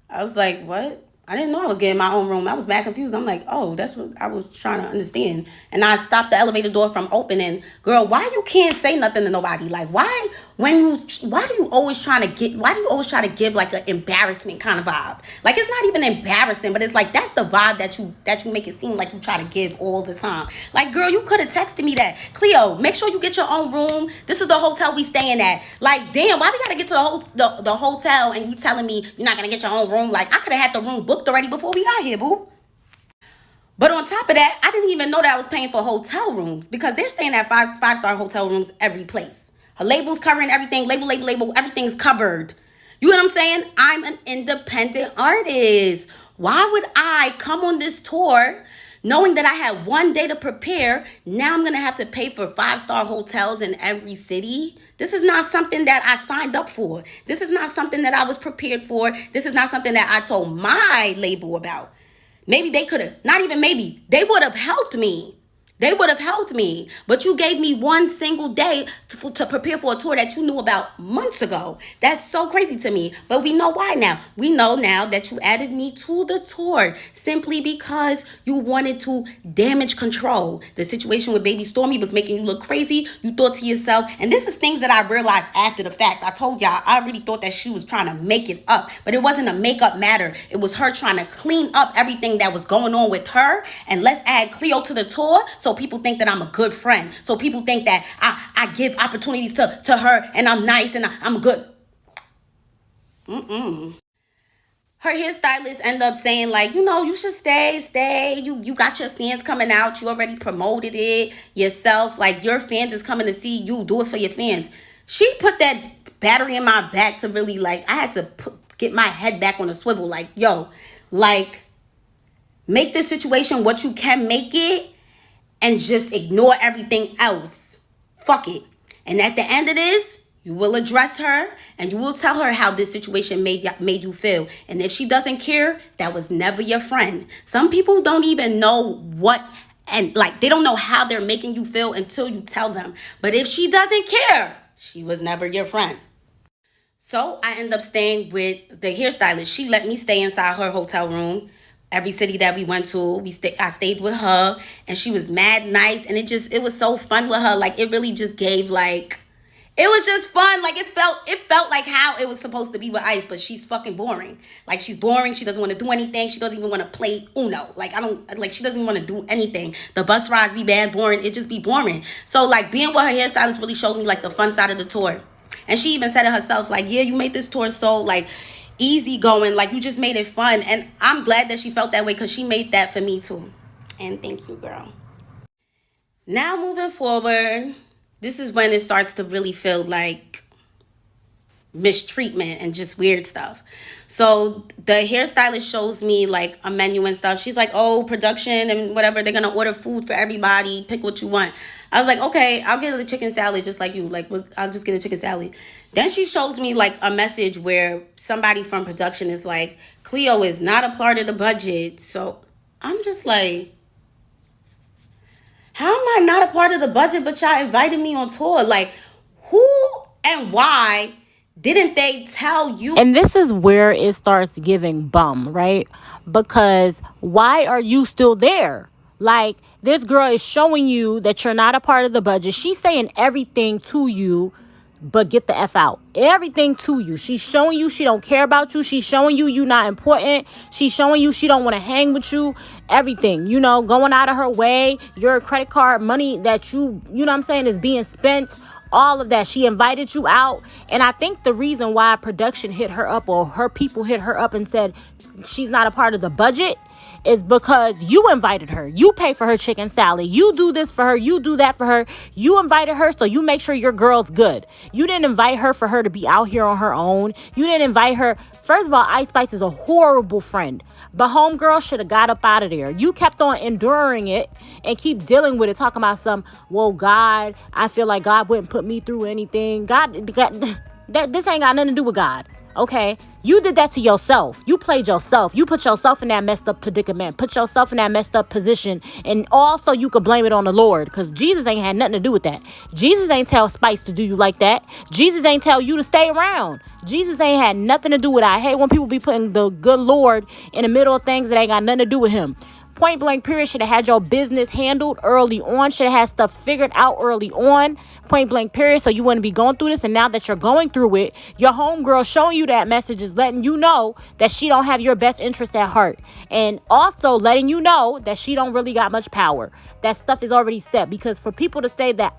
I was like, what? I didn't know I was getting my own room. I was mad confused. I'm like, oh, that's what I was trying to understand. And I stopped the elevator door from opening. Girl, why you can't say nothing to nobody? Like, why do you always try to give like an embarrassment kind of vibe? Like, it's not even embarrassing, but it's like, that's the vibe that you make it seem like you try to give all the time. Like, girl, you could have texted me that. Cleo, make sure you get your own room. This is the hotel we staying at. Like, damn, why we gotta get to the hotel and you telling me you're not gonna get your own room? Like, I could have had the room booked already before we got here, boo. But on top of that, I didn't even know that I was paying for hotel rooms, because they're staying at five-star hotel rooms every place. Her label's covering everything. Label. Everything's covered. You know what I'm saying? I'm an independent artist. Why would I come on this tour knowing that I had one day to prepare? Now I'm going to have to pay for five-star hotels in every city. This is not something that I signed up for. This is not something that I was prepared for. This is not something that I told my label about. Maybe they could have, not even maybe, they would have helped me. But you gave me one single day to prepare for a tour that you knew about months ago. That's so crazy to me. But we know why now. We know now that you added me to the tour simply because you wanted to damage control. The situation with Baby Stormy was making you look crazy. You thought to yourself, and this is things that I realized after the fact. I told y'all, I really thought that she was trying to make it up. But it wasn't a makeup matter. It was her trying to clean up everything that was going on with her. And let's add Cleo to the tour, so people think that I'm a good friend. So people think that I give opportunities to her and I'm nice and I'm good. Her hairstylist end up saying, like, you should stay. You got your fans coming out. You already promoted it yourself. Like, your fans is coming to see you. Do it for your fans. She put that battery in my back to really, like, I had to get my head back on a swivel. Like, yo, like, make this situation what you can make it, and just ignore everything else. Fuck it. And at the end of this, you will address her and you will tell her how this situation made you feel. And if she doesn't care, that was never your friend. Some people don't even know what, and like, they don't know how they're making you feel until you tell them. But if she doesn't care, she was never your friend. So I end up staying with the hairstylist. She let me stay inside her hotel room. Every city that we went to, I stayed with her, and she was mad nice, and it was so fun with her. Like, it really just gave, like, it was just fun. Like, it felt like how it was supposed to be with Ice, but she's fucking boring. Like, she's boring. She doesn't want to do anything. She doesn't even want to play Uno. Like, she doesn't even want to do anything. The bus rides be bad, boring. It just be boring. So, like, being with her hairstylist really showed me, like, the fun side of the tour. And she even said it herself, like, yeah, you made this tour so, like, easy going, like, you just made it fun. And I'm glad that she felt that way, because she made that for me too. And thank you, girl. Now moving forward, this is when it starts to really feel like mistreatment and just weird stuff. So the hairstylist shows me like a menu and stuff. She's like, oh, production and whatever, they're gonna order food for everybody, pick what you want. I was like, okay, I'll get a chicken salad just like you, like I'll just get a chicken salad. Then she shows me like a message where somebody from production is like, Cleo is not a part of the budget. So I'm just like, how am I not a part of the budget, but y'all invited me on tour? Like, who and why didn't they tell you? And this is where it starts giving bum, right? Because why are you still there? Like, this girl is showing you that you're not a part of the budget. She's saying everything to you, but get the F out. Everything to you. She's showing you she don't care about you. She's showing you not important. She's showing you she don't want to hang with you. Everything, going out of her way. Your credit card money that you know what I'm saying, is being spent. All of that. She invited you out. And I think the reason why production hit her up, or her people hit her up and said she's not a part of the budget, is because you invited her. You pay for her chicken salad. You do this for her. You do that for her. You invited her, so you make sure your girl's good. You didn't invite her for her to be out here on her own. You didn't invite her. First of all, Ice Spice is a horrible friend. But homegirl should have got up out of there. You kept on enduring it and keep dealing with it, talking about well, God, I feel like God wouldn't put me through anything. God this ain't got nothing to do with God. Okay, you did that to yourself. You played yourself. You put yourself in that messed up predicament. Put yourself in that messed up position. And also you could blame it on the Lord, because Jesus ain't had nothing to do with that. Jesus ain't tell Spice to do you like that. Jesus ain't tell you to stay around. Jesus ain't had nothing to do with it. I hate when people be putting the good Lord in the middle of things that ain't got nothing to do with him. Point blank period. Should have had your business handled early on. Should have had stuff figured out early on. Point blank period. So you wouldn't be going through this. And now that you're going through it, your homegirl showing you that message is letting you know that she don't have your best interest at heart. And also letting you know that she don't really got much power. That stuff is already set. Because for people to say that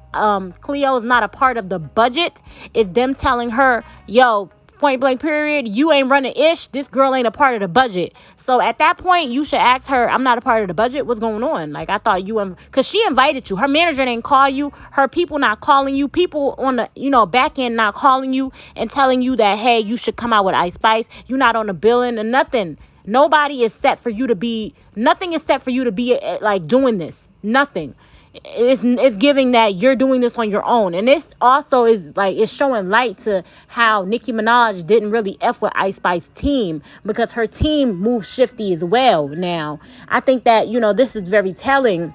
Cleo is not a part of the budget, is them telling her, yo, point blank period, you ain't running ish. This girl ain't a part of the budget. So at that point, you should ask her, I'm not a part of the budget. What's going on? Like, I thought you, because she invited you. Her manager didn't call you. Her people not calling you. People on the, back end not calling you and telling you that, hey, you should come out with Ice Spice. You're not on the billing and nothing. Nobody is set for you to be, nothing is set for you to be like doing this. Nothing. It's giving that you're doing this on your own. And this also is like, it's showing light to how Nicki Minaj didn't really F with Ice Spice team, because her team moved shifty as well. Now I think that this is very telling,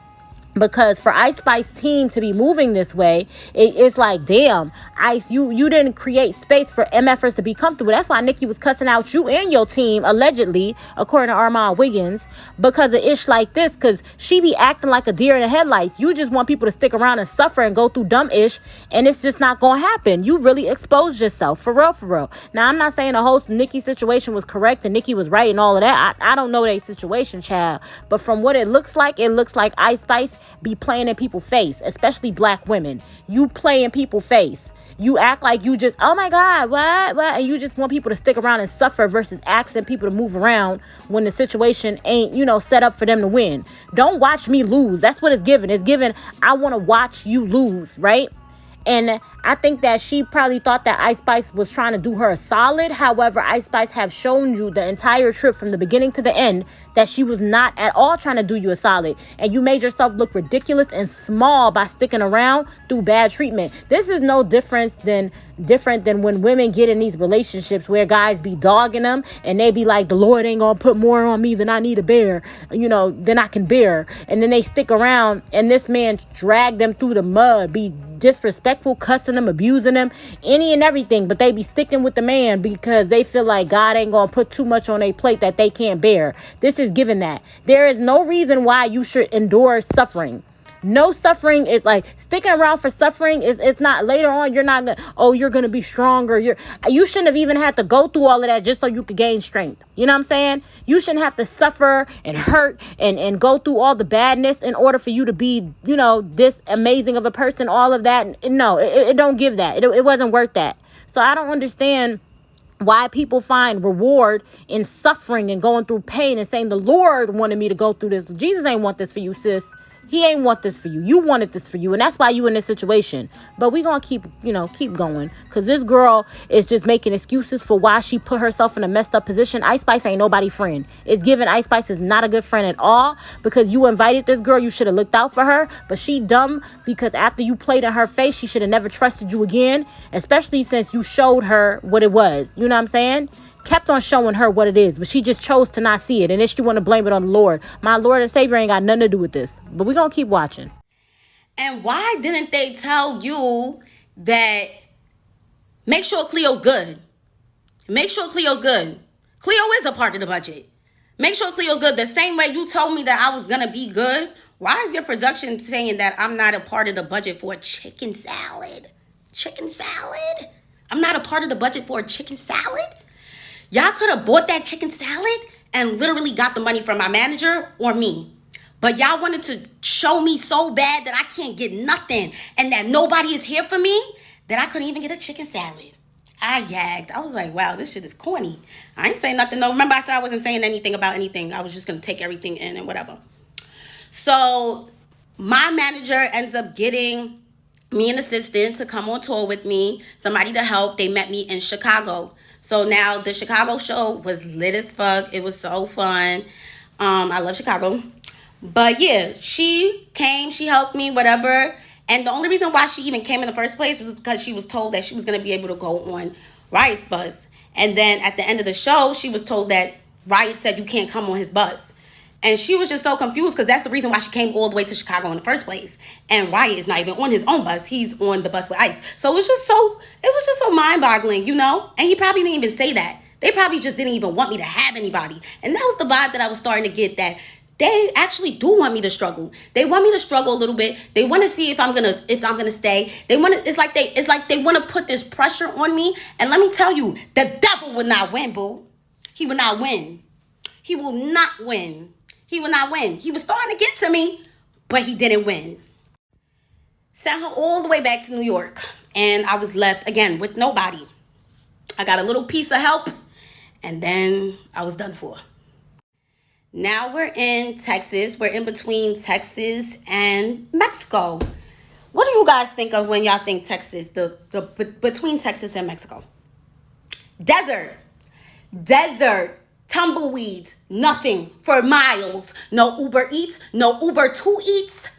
because for Ice Spice team to be moving this way, it's like, damn, Ice, you didn't create space for MFers to be comfortable. That's why Nicki was cussing out you and your team, allegedly, according to Armand Wiggins, because of ish like this, because she be acting like a deer in the headlights. You just want people to stick around and suffer and go through dumb ish, and it's just not gonna happen. You really exposed yourself, for real, for real. Now, I'm not saying the whole Nicki situation was correct and Nicki was right and all of that. I don't know that situation, child, but from what it looks like Ice Spice be playing in people's face, especially black women. You play in people's face. You act like you just, oh my God, what? And you just want people to stick around and suffer versus asking people to move around when the situation ain't, set up for them to win. Don't watch me lose. That's what it's giving. It's giving, I want to watch you lose, right? And I think that she probably thought that Ice Spice was trying to do her a solid. However, Ice Spice have shown you the entire trip from the beginning to the end that she was not at all trying to do you a solid. And you made yourself look ridiculous and small by sticking around through bad treatment. This is no different than when women get in these relationships where guys be dogging them and they be like, the Lord ain't gonna put more on me than I need to bear, than I can bear. And then they stick around and this man drag them through the mud, be disrespectful, cussing them, abusing them, any and everything, but they be sticking with the man because they feel like God ain't gonna put too much on their plate that they can't bear. This is given that. There is no reason why you should endure suffering. No suffering is like sticking around for suffering is, it's not later on. You're not gonna, you're gonna be stronger. You shouldn't have even had to go through all of that just so you could gain strength. You know what I'm saying? You shouldn't have to suffer and hurt and go through all the badness in order for you to be, this amazing of a person, all of that. No, it don't give that. It wasn't worth that. So I don't understand why people find reward in suffering and going through pain and saying the Lord wanted me to go through this. Jesus ain't want this for you, sis. He ain't want this for you. You wanted this for you, and that's why you in this situation. But we gonna keep going, cause this girl is just making excuses for why she put herself in a messed up position. Ice Spice ain't nobody friend. It's given Ice Spice is not a good friend at all, because you invited this girl. You should have looked out for her, but she dumb, because after you played in her face, she should have never trusted you again. Especially since you showed her what it was. You know what I'm saying? Kept on showing her what it is, but she just chose to not see it, and then she want to blame it on the Lord. My Lord and Savior ain't got nothing to do with this, but we gonna keep watching. And why didn't they tell you that make sure Cleo's good? Make sure Cleo's good. Cleo is a part of the budget. Make sure Cleo's good. The same way you told me that I was gonna be good. Why is your production saying that I'm not a part of the budget for a chicken salad? Chicken salad? I'm not a part of the budget for a chicken salad? Y'all could have bought that chicken salad and literally got the money from my manager or me. But y'all wanted to show me so bad that I can't get nothing and that nobody is here for me that I couldn't even get a chicken salad. I gagged. I was like, wow, this shit is corny. I ain't saying nothing. No, remember I said I wasn't saying anything about anything. I was just going to take everything in and whatever. So my manager ends up getting me an assistant to come on tour with me, somebody to help. They met me in Chicago. So now the Chicago show was lit as fuck. It was so fun. I love Chicago. But yeah, she came, she helped me, whatever. And the only reason why she even came in the first place was because she was told that she was going to be able to go on Riot's bus. And then at the end of the show, she was told that Riot said you can't come on his bus. And she was just so confused because that's the reason why she came all the way to Chicago in the first place. And Riot is not even on his own bus. He's on the bus with Ice. So it was just so mind-boggling, you know? And he probably didn't even say that. They probably just didn't even want me to have anybody. And that was the vibe that I was starting to get, that they actually do want me to struggle. They want me to struggle a little bit. They want to see if I'm gonna stay. It's like they want to put this pressure on me. And let me tell you, the devil will not win, boo. He will not win. He will not win. He will not win. He was starting to get to me, but he didn't win. Sent her all the way back to New York, and I was left again with nobody. I got a little piece of help, and then I was done for. Now we're in Texas. We're in between Texas and Mexico. What do you guys think of when y'all think Texas, between Texas and Mexico? Desert. Tumbleweeds, nothing for miles. No Uber Eats, no Uber to Eats,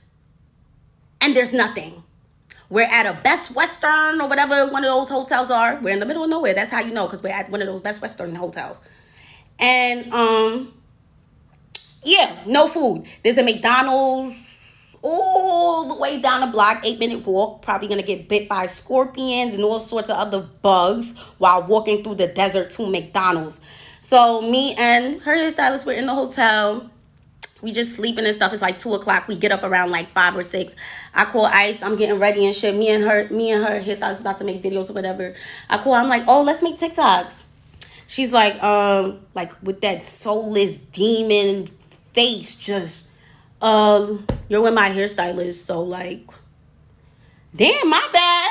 and there's nothing. We're at a Best Western or whatever one of those hotels are. We're in the middle of nowhere. That's how you know, because we're at one of those Best Western hotels. And yeah, no food. There's a McDonald's all the way down the block, 8-minute walk. Probably gonna get bit by scorpions and all sorts of other bugs while walking through the desert to McDonald's. So me and her hairstylist were in the hotel. We just sleeping and stuff. It's like 2 o'clock. We get up around like 5 or 6. I call Ice. I'm getting ready and shit. Me and her hairstylist about to make videos or whatever. I'm like, oh, let's make TikToks. She's like with that soulless demon face, just you're with my hairstylist, so like, damn, my bad.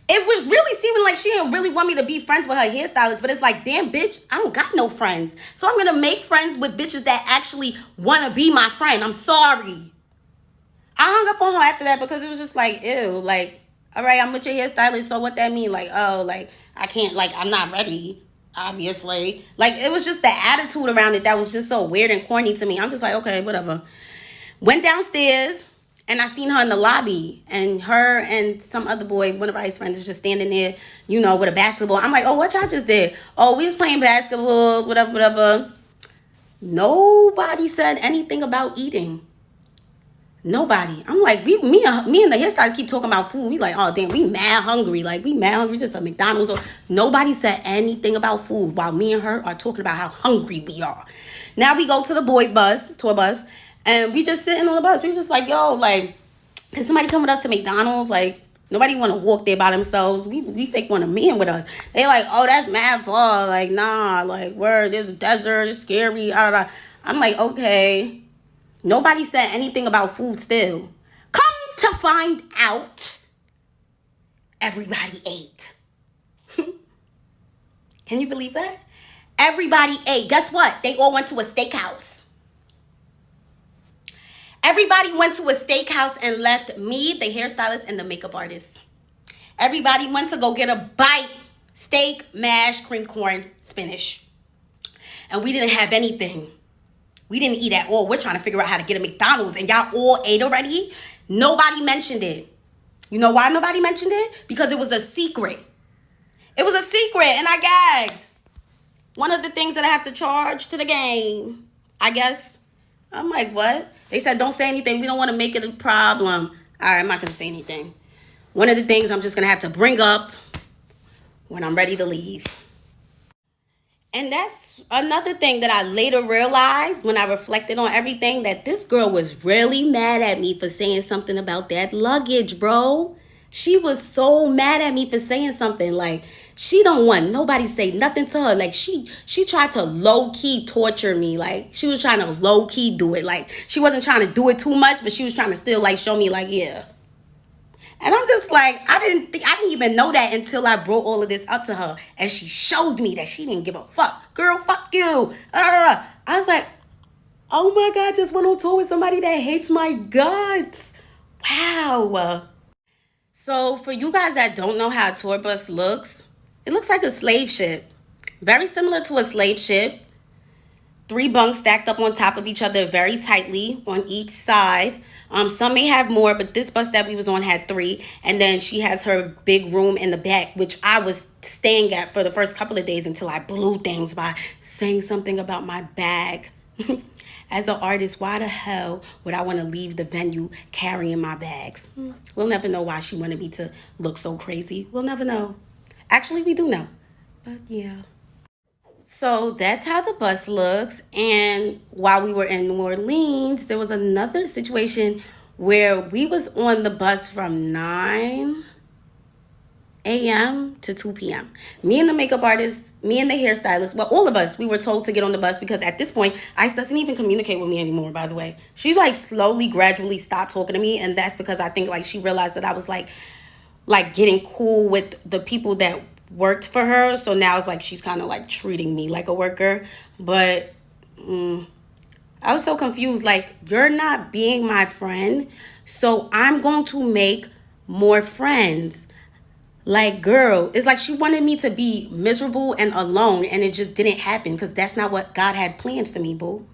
It was really seeming like she didn't really want me to be friends with her hairstylist, but it's like, damn, bitch, I don't got no friends. So I'm gonna make friends with bitches that actually wanna be my friend. I'm sorry. I hung up on her after that because it was just like, ew, like, all right, I'm with your hairstylist, so what that mean? Like, oh, like, I can't, like, I'm not ready, obviously. Like, it was just the attitude around it that was just so weird and corny to me. I'm just like, okay, whatever. Went downstairs, and I seen her in the lobby, and her and some other boy, one of Ice's friends, is just standing there, you know, with a basketball. I'm like, oh, what y'all just did? Oh, we was playing basketball, whatever. Nobody said anything about eating. Nobody. I'm like, me and the hairstylists keep talking about food. We like, oh damn, we mad hungry. Like, we mad hungry, just a McDonald's. Or nobody said anything about food while me and her are talking about how hungry we are. Now we go to the boys' bus, tour bus, and we just sitting on the bus. We just like, yo, like, can somebody come with us to McDonald's? Like, nobody want to walk there by themselves. We fake want a man with us. They like, oh, that's mad far. Like, nah, like, word, there's a desert, it's scary. I'm like, okay. Nobody said anything about food still. Come to find out, everybody ate. Can you believe that? Everybody ate. Guess what? They all went to a steakhouse. Everybody went to a steakhouse and left me, the hairstylist, and the makeup artist. Everybody went to go get a bite. Steak, mash, cream corn, spinach. And we didn't have anything. We didn't eat at all. We're trying to figure out how to get a McDonald's. And y'all all ate already? Nobody mentioned it. You know why nobody mentioned it? Because it was a secret. It was a secret and I gagged. One of the things that I have to charge to the game, I guess. I'm like, what? They said, don't say anything. We don't want to make it a problem. All right, I'm not going to say anything. One of the things I'm just going to have to bring up when I'm ready to leave. And that's another thing that I later realized when I reflected on everything, that this girl was really mad at me for saying something about that luggage, bro. She was so mad at me for saying something. Like, she don't want nobody say nothing to her. Like, she tried to low-key torture me. Like, she was trying to low-key do it. Like, she wasn't trying to do it too much, but she was trying to still, like, show me, like, yeah. And I'm just like, I didn't even know that until I brought all of this up to her. And she showed me that she didn't give a fuck. Girl, fuck you. I was like, oh my God, just went on tour with somebody that hates my guts. Wow. So for you guys that don't know how a tour bus looks, it looks like a slave ship. Very similar to a slave ship. 3 bunks stacked up on top of each other very tightly on each side. Some may have more, but this bus that we was on had 3. And then she has her big room in the back, which I was staying at for the first couple of days until I blew things by saying something about my bag. As an artist, why the hell would I want to leave the venue carrying my bags? We'll never know why she wanted me to look so crazy. We'll never know. Actually, we do know. But yeah. So that's how the bus looks. And while we were in New Orleans, there was another situation where we was on the bus from 9 a.m. to 2 p.m. Me and the makeup artist, me and the hairstylist, well, all of us, we were told to get on the bus because at this point, Ice doesn't even communicate with me anymore, by the way. She like slowly, gradually stopped talking to me. And that's because I think like she realized that I was like getting cool with the people that worked for her. So now it's like she's kind of like treating me like a worker. But I was so confused. Like, you're not being my friend, so I'm going to make more friends. Like, girl, it's like she wanted me to be miserable and alone, and it just didn't happen because that's not what God had planned for me, boo.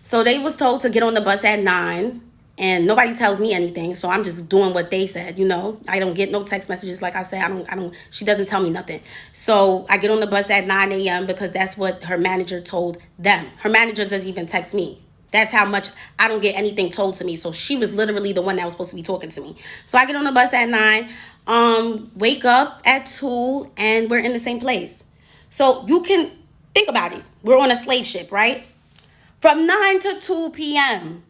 So they was told to get on the bus at 9, and nobody tells me anything, so I'm just doing what they said, you know. I don't get no text messages. Like I said, I don't she doesn't tell me nothing. So I get on the bus at 9 a.m. because that's what her manager told them. Her manager doesn't even text me. That's how much I don't get anything told to me. So she was literally the one that was supposed to be talking to me. So I get on the bus at 9, wake up at 2, and we're in the same place. So you can think about it. We're on a slave ship, right? From 9 to 2 p.m.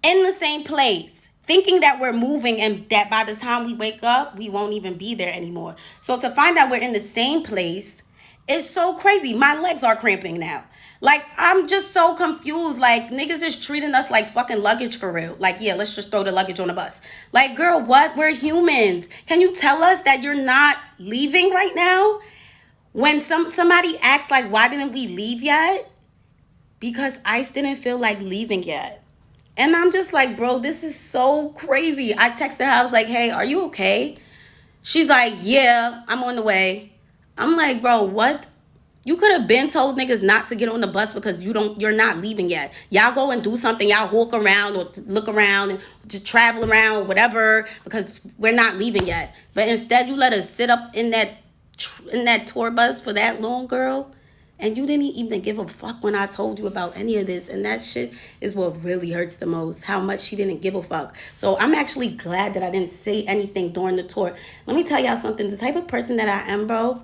in the same place, thinking that we're moving and that by the time we wake up, we won't even be there anymore. So to find out we're in the same place is so crazy. My legs are cramping now. Like, I'm just so confused. Like, niggas is treating us like fucking luggage for real. Like, yeah, let's just throw the luggage on the bus. Like, girl, what? We're humans. Can you tell us that you're not leaving right now? When somebody asks, like, why didn't we leave yet? Because Ice didn't feel like leaving yet. And I'm just like, bro, this is so crazy. I texted her. I was like, hey, are you okay? She's like, yeah, I'm on the way. I'm like, bro, what? You could have been told niggas not to get on the bus because you're not leaving yet. Y'all go and do something. Y'all walk around or look around and just travel around, whatever, because we're not leaving yet. But instead, you let us sit up in that tour bus for that long, girl. And you didn't even give a fuck when I told you about any of this. And that shit is what really hurts the most. How much she didn't give a fuck. So I'm actually glad that I didn't say anything during the tour. Let me tell y'all something. The type of person that I am, bro.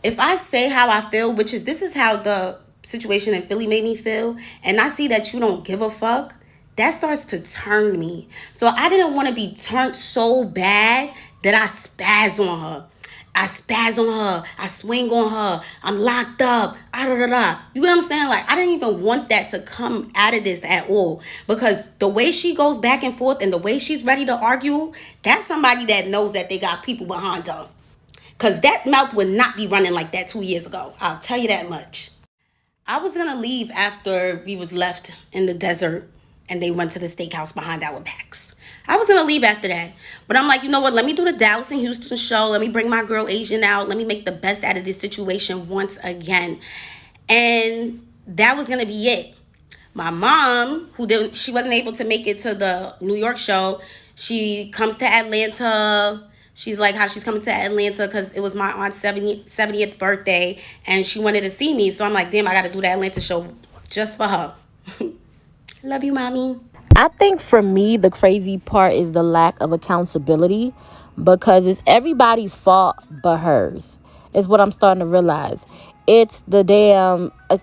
If I say how I feel, this is how the situation in Philly made me feel. And I see that you don't give a fuck. That starts to turn me. So I didn't want to be turned so bad that I spaz on her. I spaz on her. I swing on her. I'm locked up. You get what I'm saying? Like, I didn't even want that to come out of this at all. Because the way she goes back and forth and the way she's ready to argue, that's somebody that knows that they got people behind her. Because that mouth would not be running like that 2 years ago. I'll tell you that much. I was going to leave after we was left in the desert. and they went to the steakhouse behind our backs. I was gonna leave after that, but I'm like, you know what? Let me do the Dallas and Houston show. Let me bring my girl Asian out. Let me make the best out of this situation once again. And that was gonna be it. My mom, she wasn't able to make it to the New York show. She comes to Atlanta. She's like how she's coming to Atlanta because it was my aunt's 70th birthday and she wanted to see me. So I'm like, damn, I got to do the Atlanta show just for her. Love you, mommy. I think for me, the crazy part is the lack of accountability because it's everybody's fault but hers, is what I'm starting to realize. It's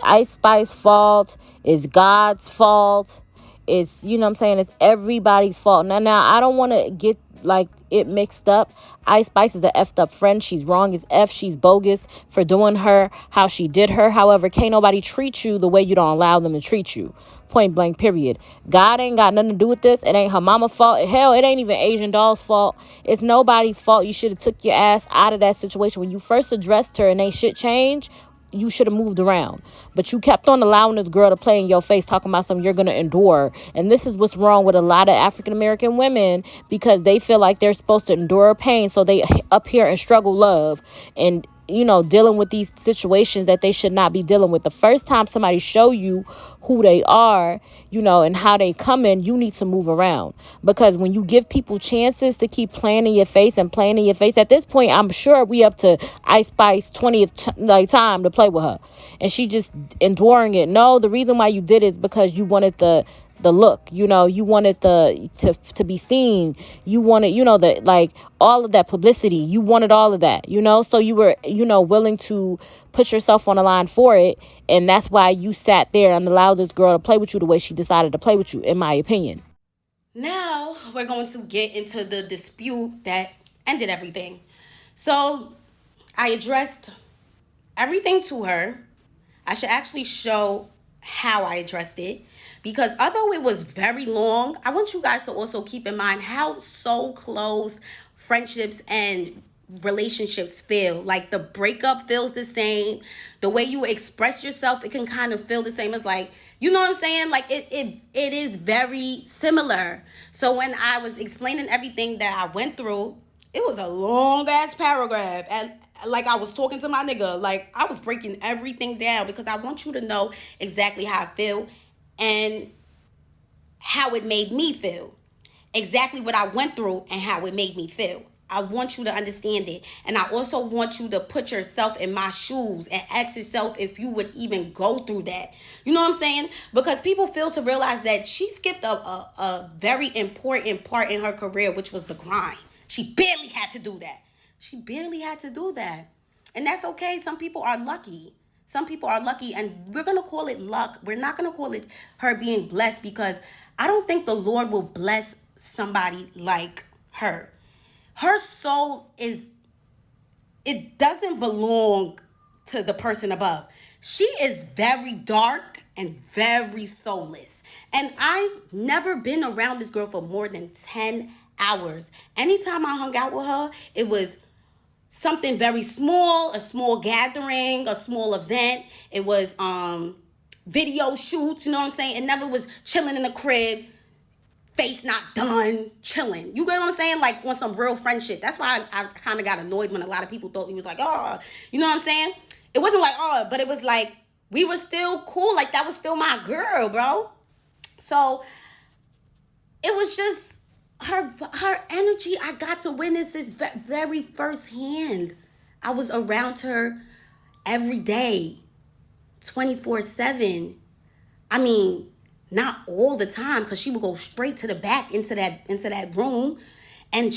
Ice Spice's fault, it's God's fault, it's, you know what I'm saying, it's everybody's fault. Now, I don't want to get like it mixed up. Ice Spice is a effed up friend. She's wrong as F. She's bogus for doing her how she did her. However, can't nobody treat you the way you don't allow them to treat you. Point blank, period. God ain't got nothing to do with this. It ain't her mama fault. Hell, it ain't even Asian Doll's fault. It's nobody's fault. You should have took your ass out of that situation. When you first addressed her and ain't shit changed, you should have moved around. But you kept on allowing this girl to play in your face, talking about something you're going to endure. And this is what's wrong with a lot of African American women, because they feel like they're supposed to endure pain. So they up here and struggle love and, you know, dealing with these situations that they should not be dealing with. The first time somebody show you who they are, you know, and how they come in, you need to move around. Because when you give people chances to keep playing in your face and playing in your face, at this point, I'm sure we up to Ice Spice 20th time to play with her. And she just enduring it. No, the reason why you did it is because you wanted the look, you know, you wanted to be seen, you wanted, you know, the like all of that publicity, you wanted all of that, you know, so you were, you know, willing to put yourself on the line for it. And that's why you sat there and allowed this girl to play with you the way she decided to play with you, in my opinion. Now we're going to get into the dispute that ended everything. So I addressed everything to her. I should actually show how I addressed it, because although it was very long, I want you guys to also keep in mind how so close friendships and relationships feel. Like the breakup feels the same. The way you express yourself, it can kind of feel the same as, like, you know what I'm saying? Like it is very similar. So when I was explaining everything that I went through, it was a long ass paragraph. And like I was talking to my nigga. Like I was breaking everything down because I want you to know exactly how I feel and how it made me feel. Exactly what I went through and how it made me feel. I want you to understand it. And I also want you to put yourself in my shoes and ask yourself if you would even go through that. You know what I'm saying? Because people fail to realize that she skipped a very important part in her career, which was the grind. She barely had to do that. She barely had to do that. And that's okay. Some people are lucky. Some people are lucky, and we're going to call it luck. We're not going to call it her being blessed, because I don't think the Lord will bless somebody like her. Her soul it doesn't belong to the person above. She is very dark and very soulless. And I've never been around this girl for more than 10 hours. Anytime I hung out with her, it was something very small, a small gathering, a small event. It was video shoots, you know what I'm saying? It never was chilling in the crib, face not done, chilling. You get what I'm saying? Like on some real friend shit. That's why I kind of got annoyed when a lot of people thought he was like, oh, you know what I'm saying? It wasn't like, oh, but it was like, we were still cool. Like that was still my girl, bro. So it was just her energy. I got to witness this very firsthand. I was around her every day, 24/7. I mean, not all the time, because she would go straight to the back into that room. And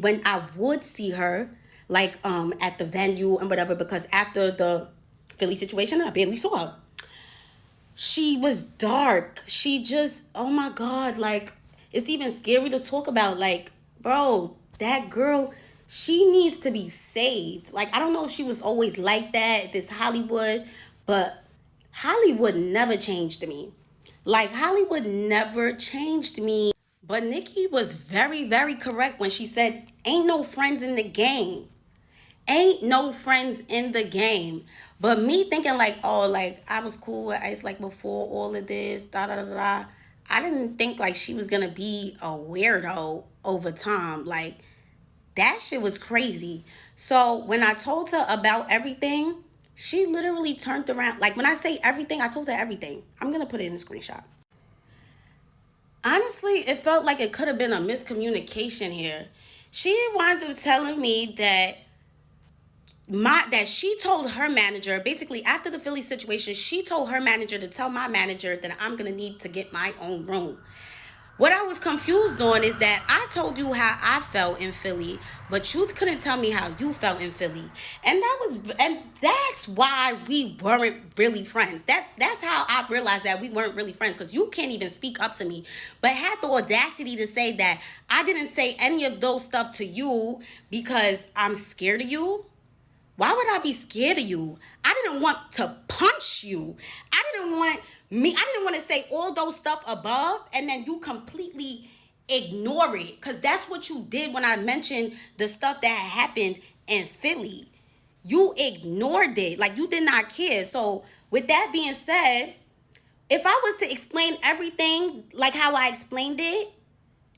when I would see her, like at the venue and whatever, because after the Philly situation, I barely saw her. She was dark. She just, oh my God, like it's even scary to talk about. Like, bro, that girl, she needs to be saved. Like, I don't know if she was always like that, if it's Hollywood, but Hollywood never changed me. Like, Hollywood never changed me. But Nikki was very, very correct when she said, ain't no friends in the game. Ain't no friends in the game. But me thinking like, oh, like I was cool with Ice like before all of this, da da da da. I didn't think like she was gonna be a weirdo over time. Like that shit was crazy. So when I told her about everything, she literally turned around. Like when I say everything, I told her everything. I'm gonna put it in the screenshot. Honestly, it felt like it could have been a miscommunication here. She winds up telling me that she told her manager, basically after the Philly situation, she told her manager to tell my manager that I'm gonna need to get my own room. What I was confused on is that I told you how I felt in Philly, but you couldn't tell me how you felt in Philly. And that's why we weren't really friends. That's how I realized that we weren't really friends, because you can't even speak up to me, but had the audacity to say that I didn't say any of those stuff to you because I'm scared of you. Why would I be scared of you? I didn't want to punch you. I didn't want to say all those stuff above and then you completely ignore it. Because that's what you did when I mentioned the stuff that had happened in Philly. You ignored it. Like you did not care. So with that being said, if I was to explain everything like how I explained it,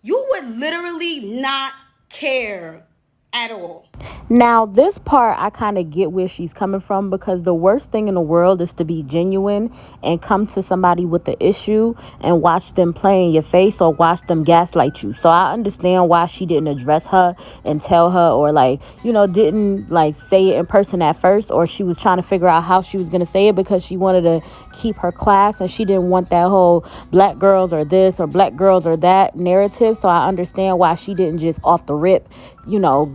you would literally not care at all. Now, this part, I kind of get where she's coming from, because the worst thing in the world is to be genuine and come to somebody with the issue and watch them play in your face or watch them gaslight you. So I understand why she didn't address her and tell her, or like, didn't like say it in person at first, or she was trying to figure out how she was going to say it because she wanted to keep her class and she didn't want that whole black girls or this or black girls or that narrative. So I understand why she didn't just off the rip,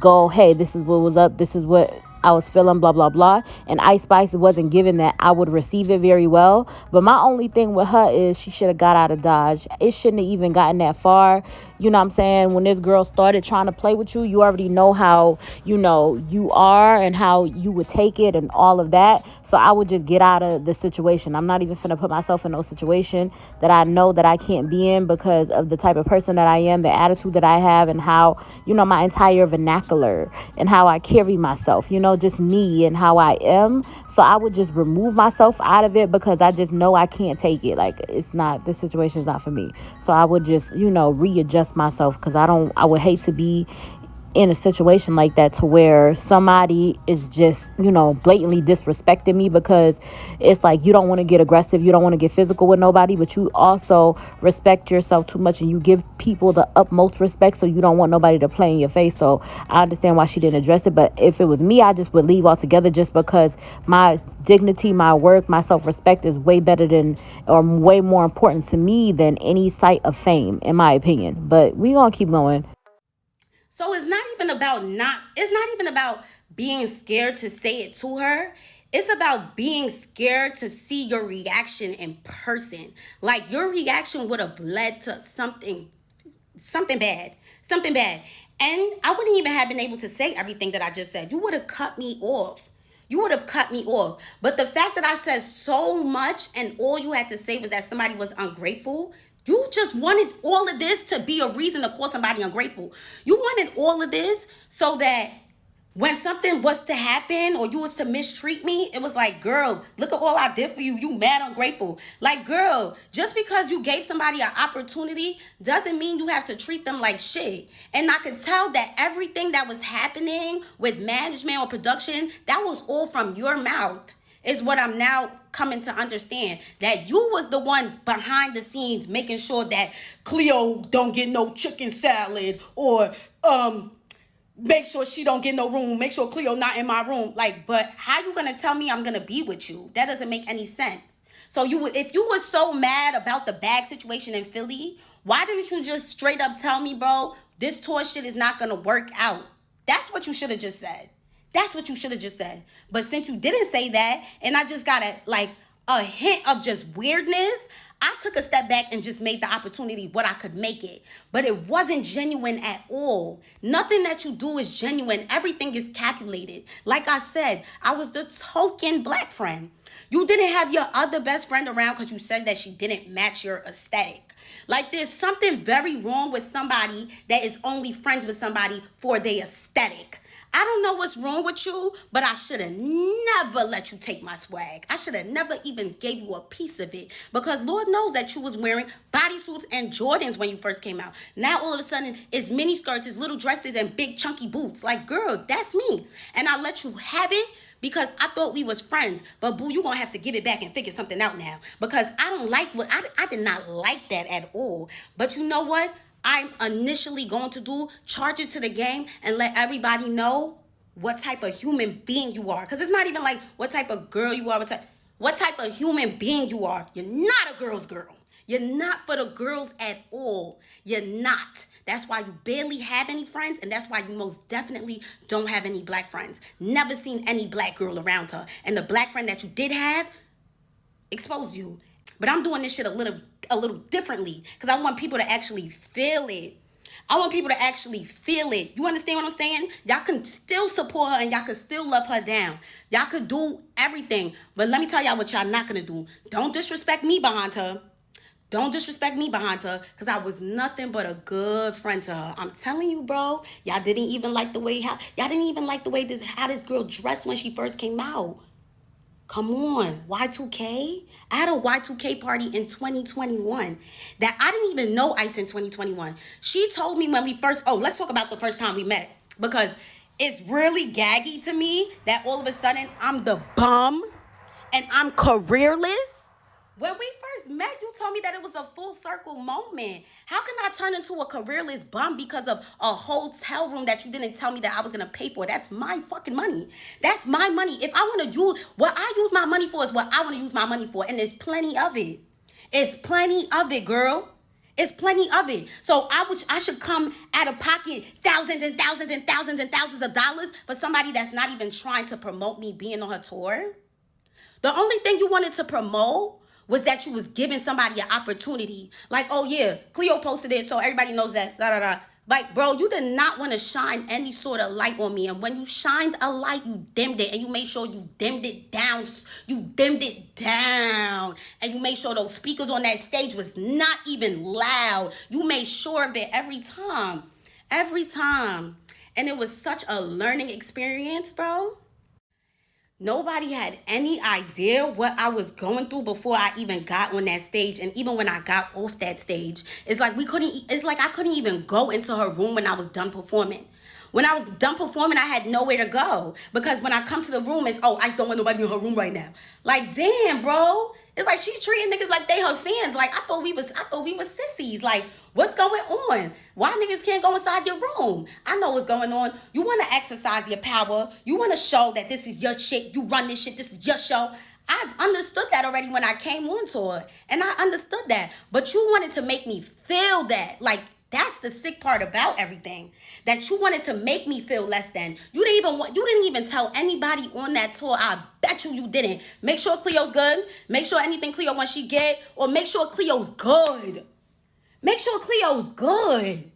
go, hey, this is what was up, this is what I was feeling, blah blah blah. And Ice Spice wasn't given that, I would receive it very well. But my only thing with her is she should have got out of Dodge. It shouldn't have even gotten that far. You know what I'm saying? When this girl started trying to play with you, you already know how you are and how you would take it and all of that. So I would just get out of the situation. I'm not even finna put myself in no situation that I know that I can't be in because of the type of person that I am, the attitude that I have, and how my entire vernacular and how I carry myself, just me and how I am. So I would just remove myself out of it because I just know I can't take it. Like, this situation is not for me. So I would just, readjust myself, because I would hate to be in a situation like that to where somebody is just, blatantly disrespecting me, because it's like you don't want to get aggressive, you don't want to get physical with nobody, but you also respect yourself too much and you give people the utmost respect, so you don't want nobody to play in your face. So I understand why she didn't address it, but if it was me, I just would leave altogether, just because my dignity, my worth, my self-respect is way better than, or way more important to me than any sight of fame, in my opinion. But we gonna keep going. So it's not even about being scared to say it to her. It's about being scared to see your reaction in person. Like your reaction would have led to something bad. Something bad. And I wouldn't even have been able to say everything that I just said. You would have cut me off. You would have cut me off. But the fact that I said so much and all you had to say was that somebody was ungrateful, you just wanted all of this to be a reason to call somebody ungrateful. You wanted all of this so that when something was to happen or you was to mistreat me, it was like, girl, look at all I did for you. You mad ungrateful. Like, girl, just because you gave somebody an opportunity doesn't mean you have to treat them like shit. And I could tell that everything that was happening with management or production, that was all from your mouth, is what I'm now coming to understand. That you was the one behind the scenes making sure that Cleo don't get no chicken salad, or make sure she don't get no room, make sure Cleo not in my room. Like, but how you gonna tell me I'm gonna be with you? That doesn't make any sense. So if you were so mad about the bag situation in Philly, why didn't you just straight up tell me, bro, this tour shit is not gonna work out? That's what you should have just said. That's what you should have just said. But since you didn't say that, and I just got a hint of just weirdness, I took a step back and just made the opportunity what I could make it. But it wasn't genuine at all. Nothing that you do is genuine. Everything is calculated. Like I said, I was the token black friend. You didn't have your other best friend around because you said that she didn't match your aesthetic. Like, there's something very wrong with somebody that is only friends with somebody for their aesthetic. I don't know what's wrong with you, but I should have never let you take my swag. I should have never even gave you a piece of it, because Lord knows that you was wearing bodysuits and Jordans when you first came out. Now all of a sudden it's mini skirts, it's little dresses and big chunky boots. Like, girl, that's me. And I let you have it because I thought we was friends. But boo, you gonna have to give it back and figure something out now, because I don't like what I did not like that at all. But you know what I'm initially going to do? Charge it to the game and let everybody know what type of human being you are. Because it's not even like what type of girl you are, what type of human being you are. You're not a girl's girl. You're not for the girls at all. You're not. That's why you barely have any friends, and that's why you most definitely don't have any black friends. Never seen any black girl around her. And the black friend that you did have exposed you. But I'm doing this shit a little differently, because I want people to actually feel it. I want people to actually feel it. You understand what I'm saying? Y'all can still support her and y'all can still love her down. Y'all could do everything. But let me tell y'all what y'all not gonna do. Don't disrespect me behind her. Don't disrespect me behind her, because I was nothing but a good friend to her. I'm telling you, bro. Y'all didn't even like the way how this girl dressed when she first came out. Come on, Y2K. I had a Y2K party in 2021 that I didn't even know Ice in 2021. She told me when we first, let's talk about the first time we met, because it's really gaggy to me that all of a sudden I'm the bum and I'm careerless. When we first met, you told me that it was a full circle moment. How can I turn into a careerless bum because of a hotel room that you didn't tell me that I was going to pay for? That's my fucking money. That's my money. If I want to use, what I use my money for is what I want to use my money for. And there's plenty of it. It's plenty of it, girl. It's plenty of it. So I should come out of pocket thousands and thousands and thousands and thousands of dollars for somebody that's not even trying to promote me being on her tour. The only thing you wanted to promote was that you was giving somebody an opportunity. Like, oh yeah, Cleo posted it, so everybody knows that, da da da. Like, bro, you did not want to shine any sort of light on me. And when you shined a light, you dimmed it. And you made sure you dimmed it down. You dimmed it down. And you made sure those speakers on that stage was not even loud. You made sure of it every time. Every time. And it was such a learning experience, bro. Nobody had any idea what I was going through before I even got on that stage. And even when I got off that stage, it's like I couldn't even go into her room when I was done performing. When I was done performing, I had nowhere to go, because when I come to the room, it's, I just don't want nobody in her room right now. Like, damn, bro. It's like she treating niggas like they her fans. Like, I thought we was sissies. Like, what's going on? Why niggas can't go inside your room? I know what's going on. You want to exercise your power. You want to show that this is your shit. You run this shit. This is your show. I understood that already when I came on tour. And I understood that. But you wanted to make me feel that. Like, that's the sick part about everything. That you wanted to make me feel less than. You didn't even tell anybody on that tour. I bet you didn't. Make sure Cleo's good. Make sure anything Cleo wants she get. Or make sure Cleo's good. Make sure Cleo's good.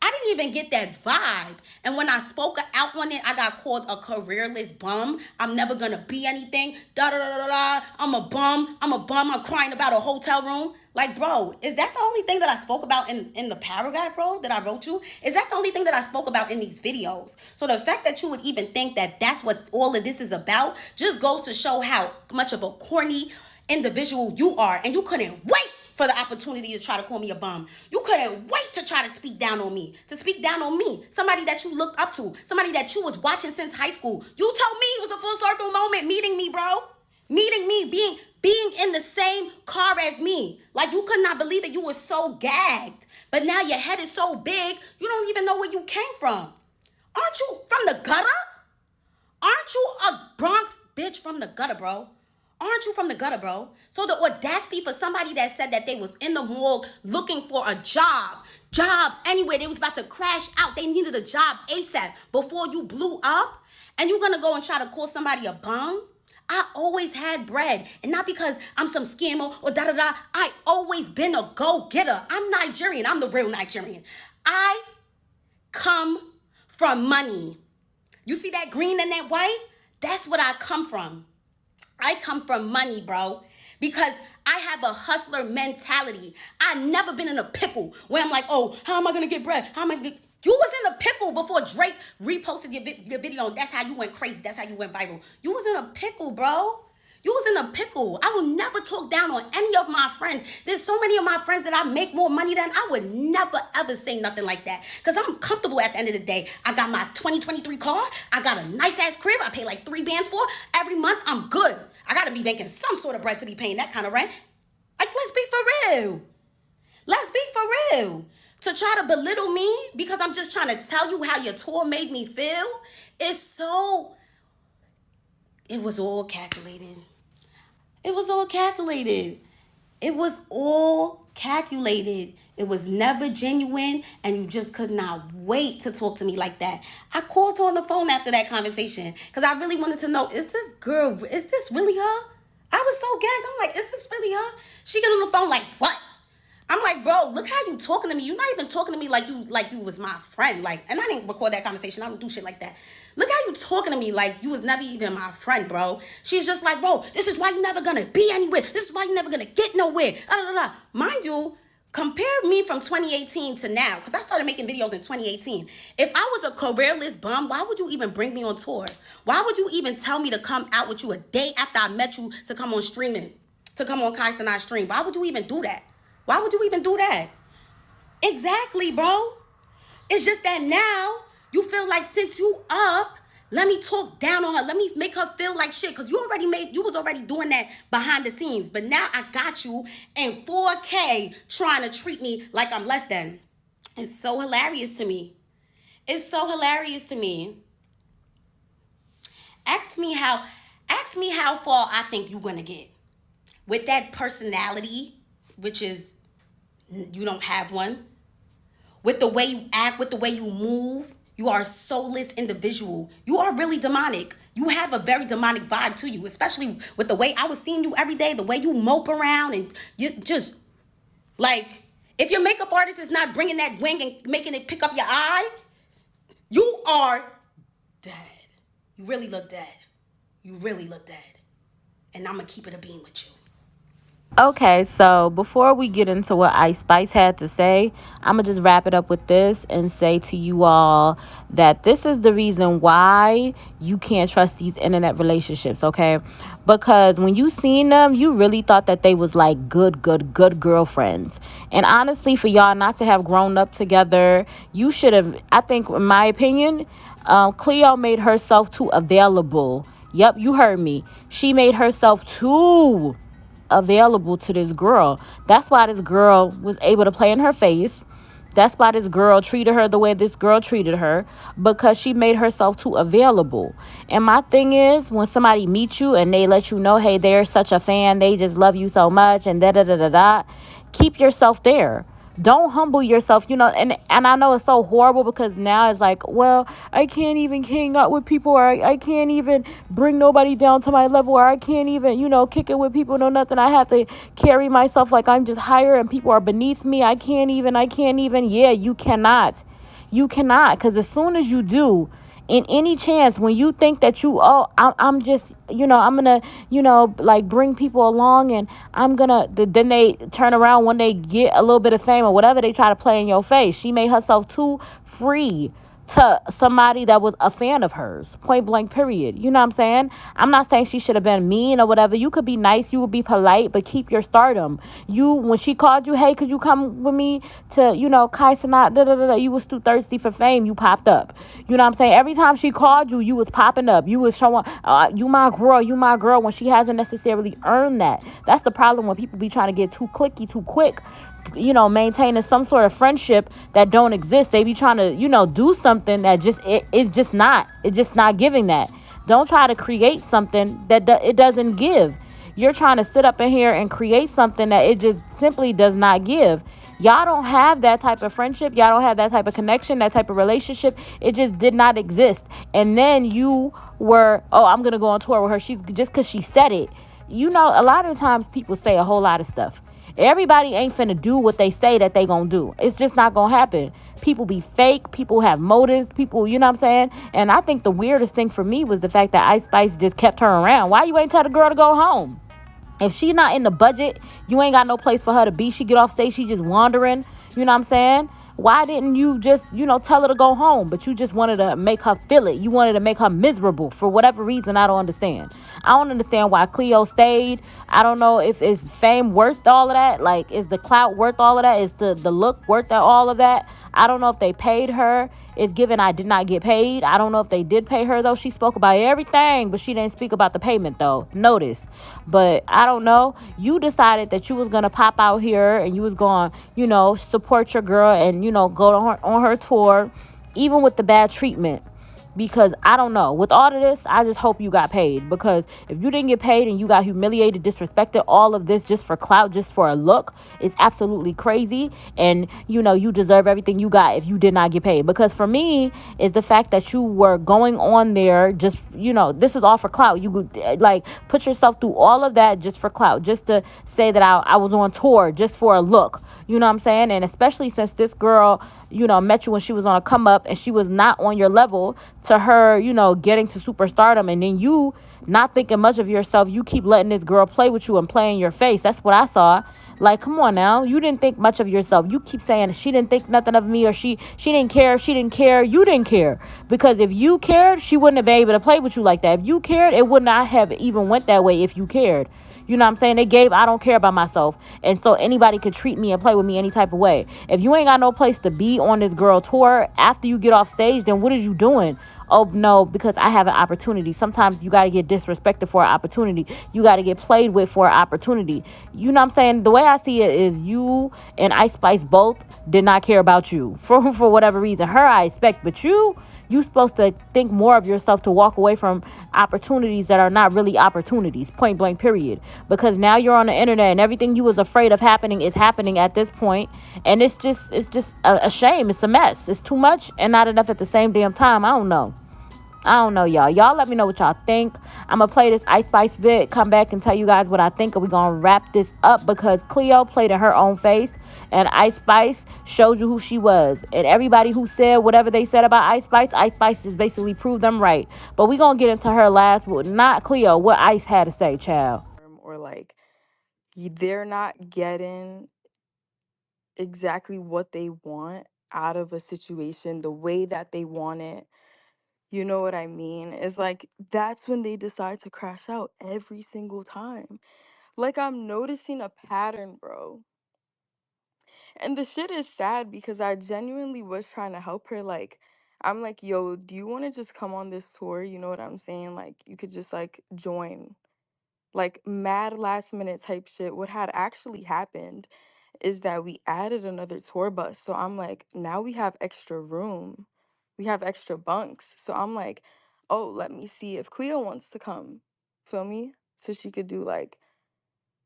I didn't even get that vibe. And when I spoke out on it, I got called a careerless bum. I'm never gonna be anything. Da da da da da. I'm a bum. I'm crying about a hotel room. Like, bro, is that the only thing that I spoke about in the paragraph, bro, that I wrote you? Is that the only thing that I spoke about in these videos? So the fact that you would even think that that's what all of this is about just goes to show how much of a corny individual you are. And you couldn't wait for the opportunity to try to call me a bum. You couldn't wait to try to speak down on me. Somebody that you looked up to. Somebody that you was watching since high school. You told me it was a full circle moment meeting me, bro. Meeting me, being in the same car as me. Like, you could not believe it. You were so gagged. But now your head is so big, you don't even know where you came from. Aren't you from the gutter? Aren't you a Bronx bitch from the gutter, bro? Aren't you from the gutter, bro? So the audacity for somebody that said that they was in the mall looking for a job, jobs anywhere, they was about to crash out, they needed a job ASAP before you blew up, and you're gonna go and try to call somebody a bum? I always had bread, and not because I'm some scammer or da-da-da. I always been a go-getter. I'm Nigerian. I'm the real Nigerian. I come from money. You see that green and that white? That's what I come from. I come from money, bro, because I have a hustler mentality. I never been in a pickle where I'm like, oh, how am I going to get bread? You was in a pickle before Drake reposted your video, and that's how you went crazy. That's how you went viral. You was in a pickle, bro. You was in a pickle. I will never talk down on any of my friends. There's so many of my friends that I make more money than. I would never ever say nothing like that. Because I'm comfortable at the end of the day. I got my 2023 car. I got a nice ass crib. I pay like 3 bands for. Every month, I'm good. I got to be making some sort of bread to be paying that kind of rent. Like, let's be for real. Let's be for real. To try to belittle me because I'm just trying to tell you how your tour made me feel, it's so... It was all calculated. It was all calculated. It was all calculated. It was never genuine, and you just could not wait to talk to me like that. I called her on the phone after that conversation because I really wanted to know, is this really her? I was so gagged. I'm like, is this really her? She get on the phone like, what? I'm like, bro, look how you talking to me. You're not even talking to me like you was my friend. Like, and I didn't record that conversation. I don't do shit like that. Look how you talking to me like you was never even my friend, bro. She's just like, bro, this is why you never gonna be anywhere. This is why you never gonna get nowhere. Mind you, compare me from 2018 to now, because I started making videos in 2018. If I was a careerless bum, why would you even bring me on tour? Why would you even tell me to come out with you a day after I met you to come on streaming, to come on Kai Sinai stream? Why would you even do that? Why would you even do that? Exactly, bro. It's just that now you feel like since you up, let me talk down on her. Let me make her feel like shit. Because you was already doing that behind the scenes. But now I got you in 4K trying to treat me like I'm less than. It's so hilarious to me. It's so hilarious to me. Ask me how far I think you're gonna get. With that personality, which is you don't have one. With the way you act, with the way you move, you are a soulless individual. You are really demonic. You have a very demonic vibe to you, especially with the way I was seeing you every day, the way you mope around, and you just, like, if your makeup artist is not bringing that wing and making it pick up your eye, you are dead. You really look dead. You really look dead. And I'm going to keep it a beam with you. Okay, so before we get into what Ice Spice had to say, I'm going to just wrap it up with this and say to you all that this is the reason why you can't trust these internet relationships, okay? Because when you seen them, you really thought that they was like good girlfriends. And honestly, for y'all not to have grown up together, you should have, I think, in my opinion, Cleo made herself too available. Yep, you heard me. She made herself too available to this girl. That's why this girl was able to play in her face. That's why this girl treated her the way this girl treated her, because she made herself too available. And my thing is, when somebody meets you and they let you know, hey, they're such a fan, they just love you so much, and da-da-da-da-da, keep yourself there. Don't humble yourself, and I know it's so horrible because now it's like, well, I can't even hang out with people, or I can't even bring nobody down to my level, or I can't even, kick it with people, no nothing. I have to carry myself like I'm just higher and people are beneath me. I can't even. Yeah, you cannot. You cannot, because as soon as you do, in any chance when you think that I'm just, I'm gonna, like bring people along, and I'm gonna, then they turn around when they get a little bit of fame or whatever, they try to play in your face. She made herself too free to somebody that was a fan of hers, point blank, period. You know what I'm saying? I'm not saying she should have been mean or whatever. You could be nice, you would be polite, but keep your stardom. When she called you, hey, could you come with me to, Kai Sinat, you was too thirsty for fame, you popped up. You know what I'm saying? Every time she called you, you was popping up. You was showing, you my girl, when she hasn't necessarily earned that. That's the problem when people be trying to get too clicky, too quick, maintaining some sort of friendship that don't exist. They be trying to, do something that it's just not giving that. Don't try to create something that it doesn't give. You're trying to sit up in here and create something that it just simply does not give. Y'all don't have that type of friendship. Y'all don't have that type of connection, that type of relationship. It just did not exist. And then you were, I'm going to go on tour with her. She's just because she said it. A lot of times people say a whole lot of stuff. Everybody ain't finna do what they say that they gonna do. It's just not gonna happen. People be fake. People have motives. People, you know what I'm saying? And I think the weirdest thing for me was the fact that Ice Spice just kept her around. Why you ain't tell the girl to go home? If she's not in the budget, you ain't got no place for her to be. She get off stage, she just wandering. You know what I'm saying? Why didn't you just, tell her to go home? But you just wanted to make her feel it. You wanted to make her miserable for whatever reason. I don't understand. I don't understand why Cleo stayed. I don't know if is fame worth all of that. Like, is the clout worth all of that? Is the look worth all of that? I don't know if they paid her. It's given I did not get paid. I don't know if they did pay her though. She spoke about everything, but she didn't speak about the payment though. Notice. But I don't know. You decided that you was gonna pop out here and you was gonna, support your girl and go on her tour, even with the bad treatment. Because I don't know, with all of this, I just hope you got paid. Because if you didn't get paid and you got humiliated, disrespected, all of this just for clout, just for a look, is absolutely crazy. And you deserve everything you got if you did not get paid. Because for me, is the fact that you were going on there just, this is all for clout. You could like put yourself through all of that just for clout, just to say that I was on tour just for a look. You know what I'm saying? And especially since this girl, met you when she was on a come up and she was not on your level, to her, getting to superstardom, and then you not thinking much of yourself. You keep letting this girl play with you and play in your face. That's what I saw. Like, come on now. You didn't think much of yourself. You keep saying she didn't think nothing of me, or she didn't care. She didn't care. You didn't care. Because if you cared, she wouldn't have been able to play with you like that. If you cared, it would not have even went that way if you cared. You know what I'm saying? They gave I don't care about myself. And so anybody could treat me and play with me any type of way. If you ain't got no place to be on this girl tour after you get off stage, then what is you doing? Oh, no, because I have an opportunity. Sometimes you got to get disrespected for an opportunity. You got to get played with for an opportunity. You know what I'm saying? The way I see it is you and Ice Spice both did not care about you for whatever reason. Her, I expect, but you supposed to think more of yourself to walk away from opportunities that are not really opportunities, point blank period. Because now you're on the internet and everything you was afraid of happening is happening at this point. And it's just a shame. It's a mess. It's too much and not enough at the same damn time. I don't know, y'all. Y'all let me know what y'all think. I'm going to play this Ice Spice bit, come back and tell you guys what I think. And we're going to wrap this up because Cleo played in her own face. And Ice Spice showed you who she was. And everybody who said whatever they said about Ice Spice just basically proved them right. But we're going to get into her last, not Cleo, what Ice had to say, child. Or like they're not getting exactly what they want out of a situation the way that they want it. You know what I mean? It's like that's when they decide to crash out every single time. Like I'm noticing a pattern, bro. And the shit is sad because I genuinely was trying to help her. Like, I'm like, yo, do you want to just come on this tour? You know what I'm saying? Like, you could just like join. Like, mad last minute type shit. What had actually happened is that we added another tour bus. So I'm like, now we have extra room. We have extra bunks. So I'm like, oh, let me see if Cleo wants to come. Feel me? So she could do like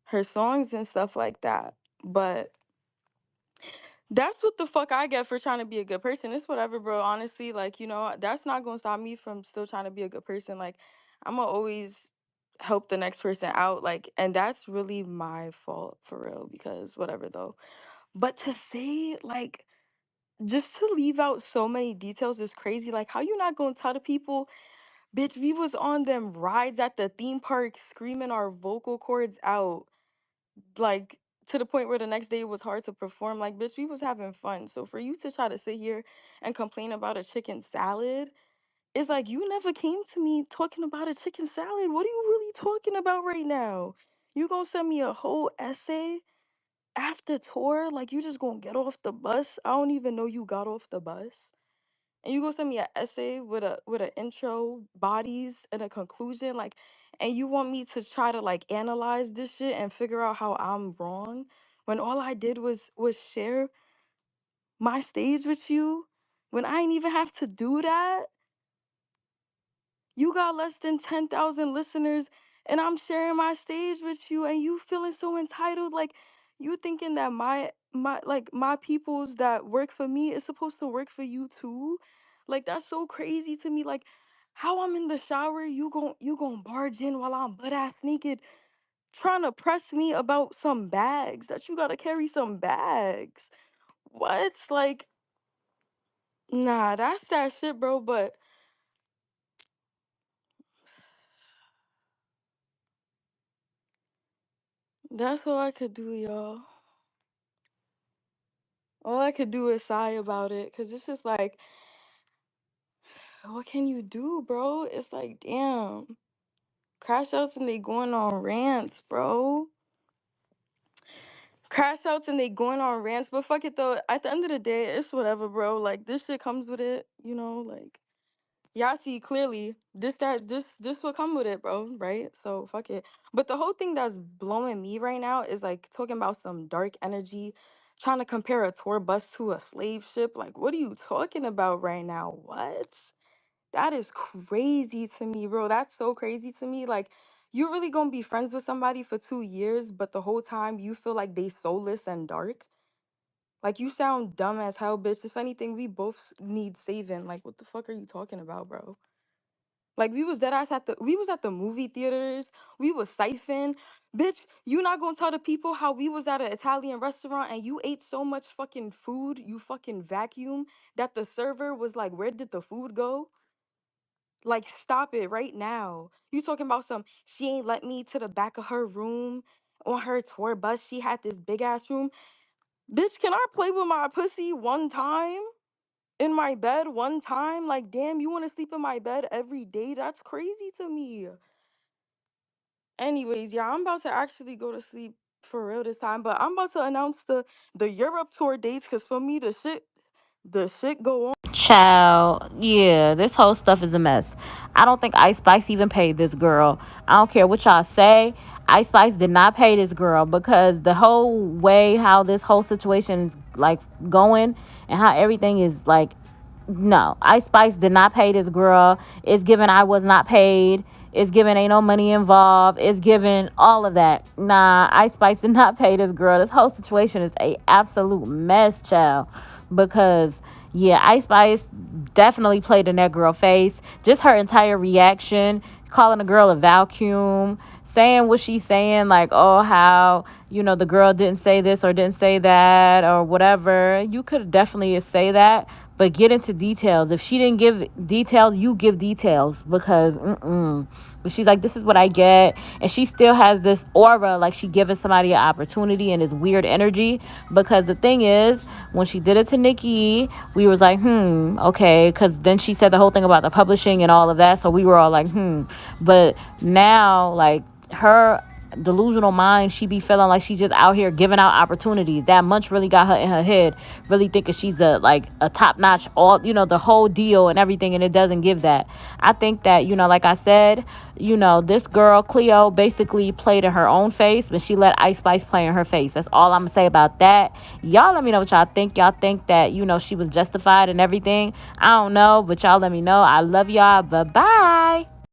her songs and stuff like that. But that's what the fuck I get for trying to be a good person. It's whatever, bro. Honestly, like, that's not gonna stop me from still trying to be a good person. Like, I'm gonna always help the next person out. Like, and that's really my fault for real, because whatever though. But to say, like, just to leave out so many details is crazy. Like, how you not gonna tell the people, bitch, we was on them rides at the theme park screaming our vocal cords out, like to the point where the next day it was hard to perform. Like, bitch, we was having fun. So for you to try to sit here and complain about a chicken salad, it's like you never came to me talking about a chicken salad. What are you really talking about right now? You gonna send me a whole essay after tour? Like, you just gonna get off the bus? I don't even know you got off the bus. And you gonna send me an essay with an intro, bodies, and a conclusion, like, and you want me to try to like analyze this shit and figure out how I'm wrong when all I did was share my stage with you when I ain't even have to do that. You got less than 10,000 listeners and I'm sharing my stage with you and you feeling so entitled, like you thinking that my peoples that work for me is supposed to work for you too? Like, that's so crazy to me. Like, how I'm in the shower, you gon' barge in while I'm butt ass naked trying to press me about some bags that you got to carry some bags. What? Like, nah, that's that shit, bro. But that's all I could do, y'all. All I could do is sigh about it, cause it's just like, what can you do, bro? It's like, damn, crash outs and they going on rants, bro. Crash outs and they going on rants, but fuck it though. At the end of the day, it's whatever, bro. Like this shit comes with it, you know. Like y'all see clearly, this will come with it, bro. Right? So fuck it. But the whole thing that's blowing me right now is like talking about some dark energy, trying to compare a tour bus to a slave ship. Like, what are you talking about right now? What? That is crazy to me, bro. That's so crazy to me. Like, you're really gonna be friends with somebody for 2 years, but the whole time you feel like they soulless and dark. Like, you sound dumb as hell, bitch. If anything, we both need saving. Like, what the fuck are you talking about, bro? Like, we was dead ass we was at the movie theaters. We was siphon. Bitch, you not gonna tell the people how we was at an Italian restaurant and you ate so much fucking food, you fucking vacuum, that the server was like, where did the food go? Like, stop it right now. You talking about some, she ain't let me to the back of her room on her tour bus. She had this big ass room. Bitch, can I play with my pussy one time? In my bed one time? Like, damn, you want to sleep in my bed every day? That's crazy to me. Anyways, yeah, I'm about to actually go to sleep for real this time, but I'm about to announce the Europe tour dates because for me, the shit go on. Child, yeah, this whole stuff is a mess. I don't think Ice Spice even paid this girl. I don't care what y'all say. Ice Spice did not pay this girl because the whole way how this whole situation is like going and how everything is like, no, Ice Spice did not pay this girl. It's given I was not paid. It's given ain't no money involved. It's given all of that. Nah, Ice Spice did not pay this girl. This whole situation is a absolute mess, child. Because yeah, Ice Spice definitely played in that girl face. Just her entire reaction, calling the girl a vacuum, saying what she's saying, like, oh, how, the girl didn't say this or didn't say that or whatever. You could definitely say that, but get into details. If she didn't give details, you give details because, But she's like, this is what I get. And she still has this aura like she giving somebody an opportunity and this weird energy. Because the thing is, when she did it to Nikki, we was like, okay. Because then she said the whole thing about the publishing and all of that. So we were all like, But now, like, her delusional mind, she be feeling like she's just out here giving out opportunities. That munch really got her in her head, really thinking she's a top-notch, all, the whole deal and everything, and it doesn't give that. I think that, like I said, this girl Cleo basically played in her own face, but she let Ice Spice play in her face. That's all I'm gonna say about that. Y'all let me know what y'all think. Y'all think that, she was justified and everything? I don't know, but y'all let me know. I love y'all. Bye bye.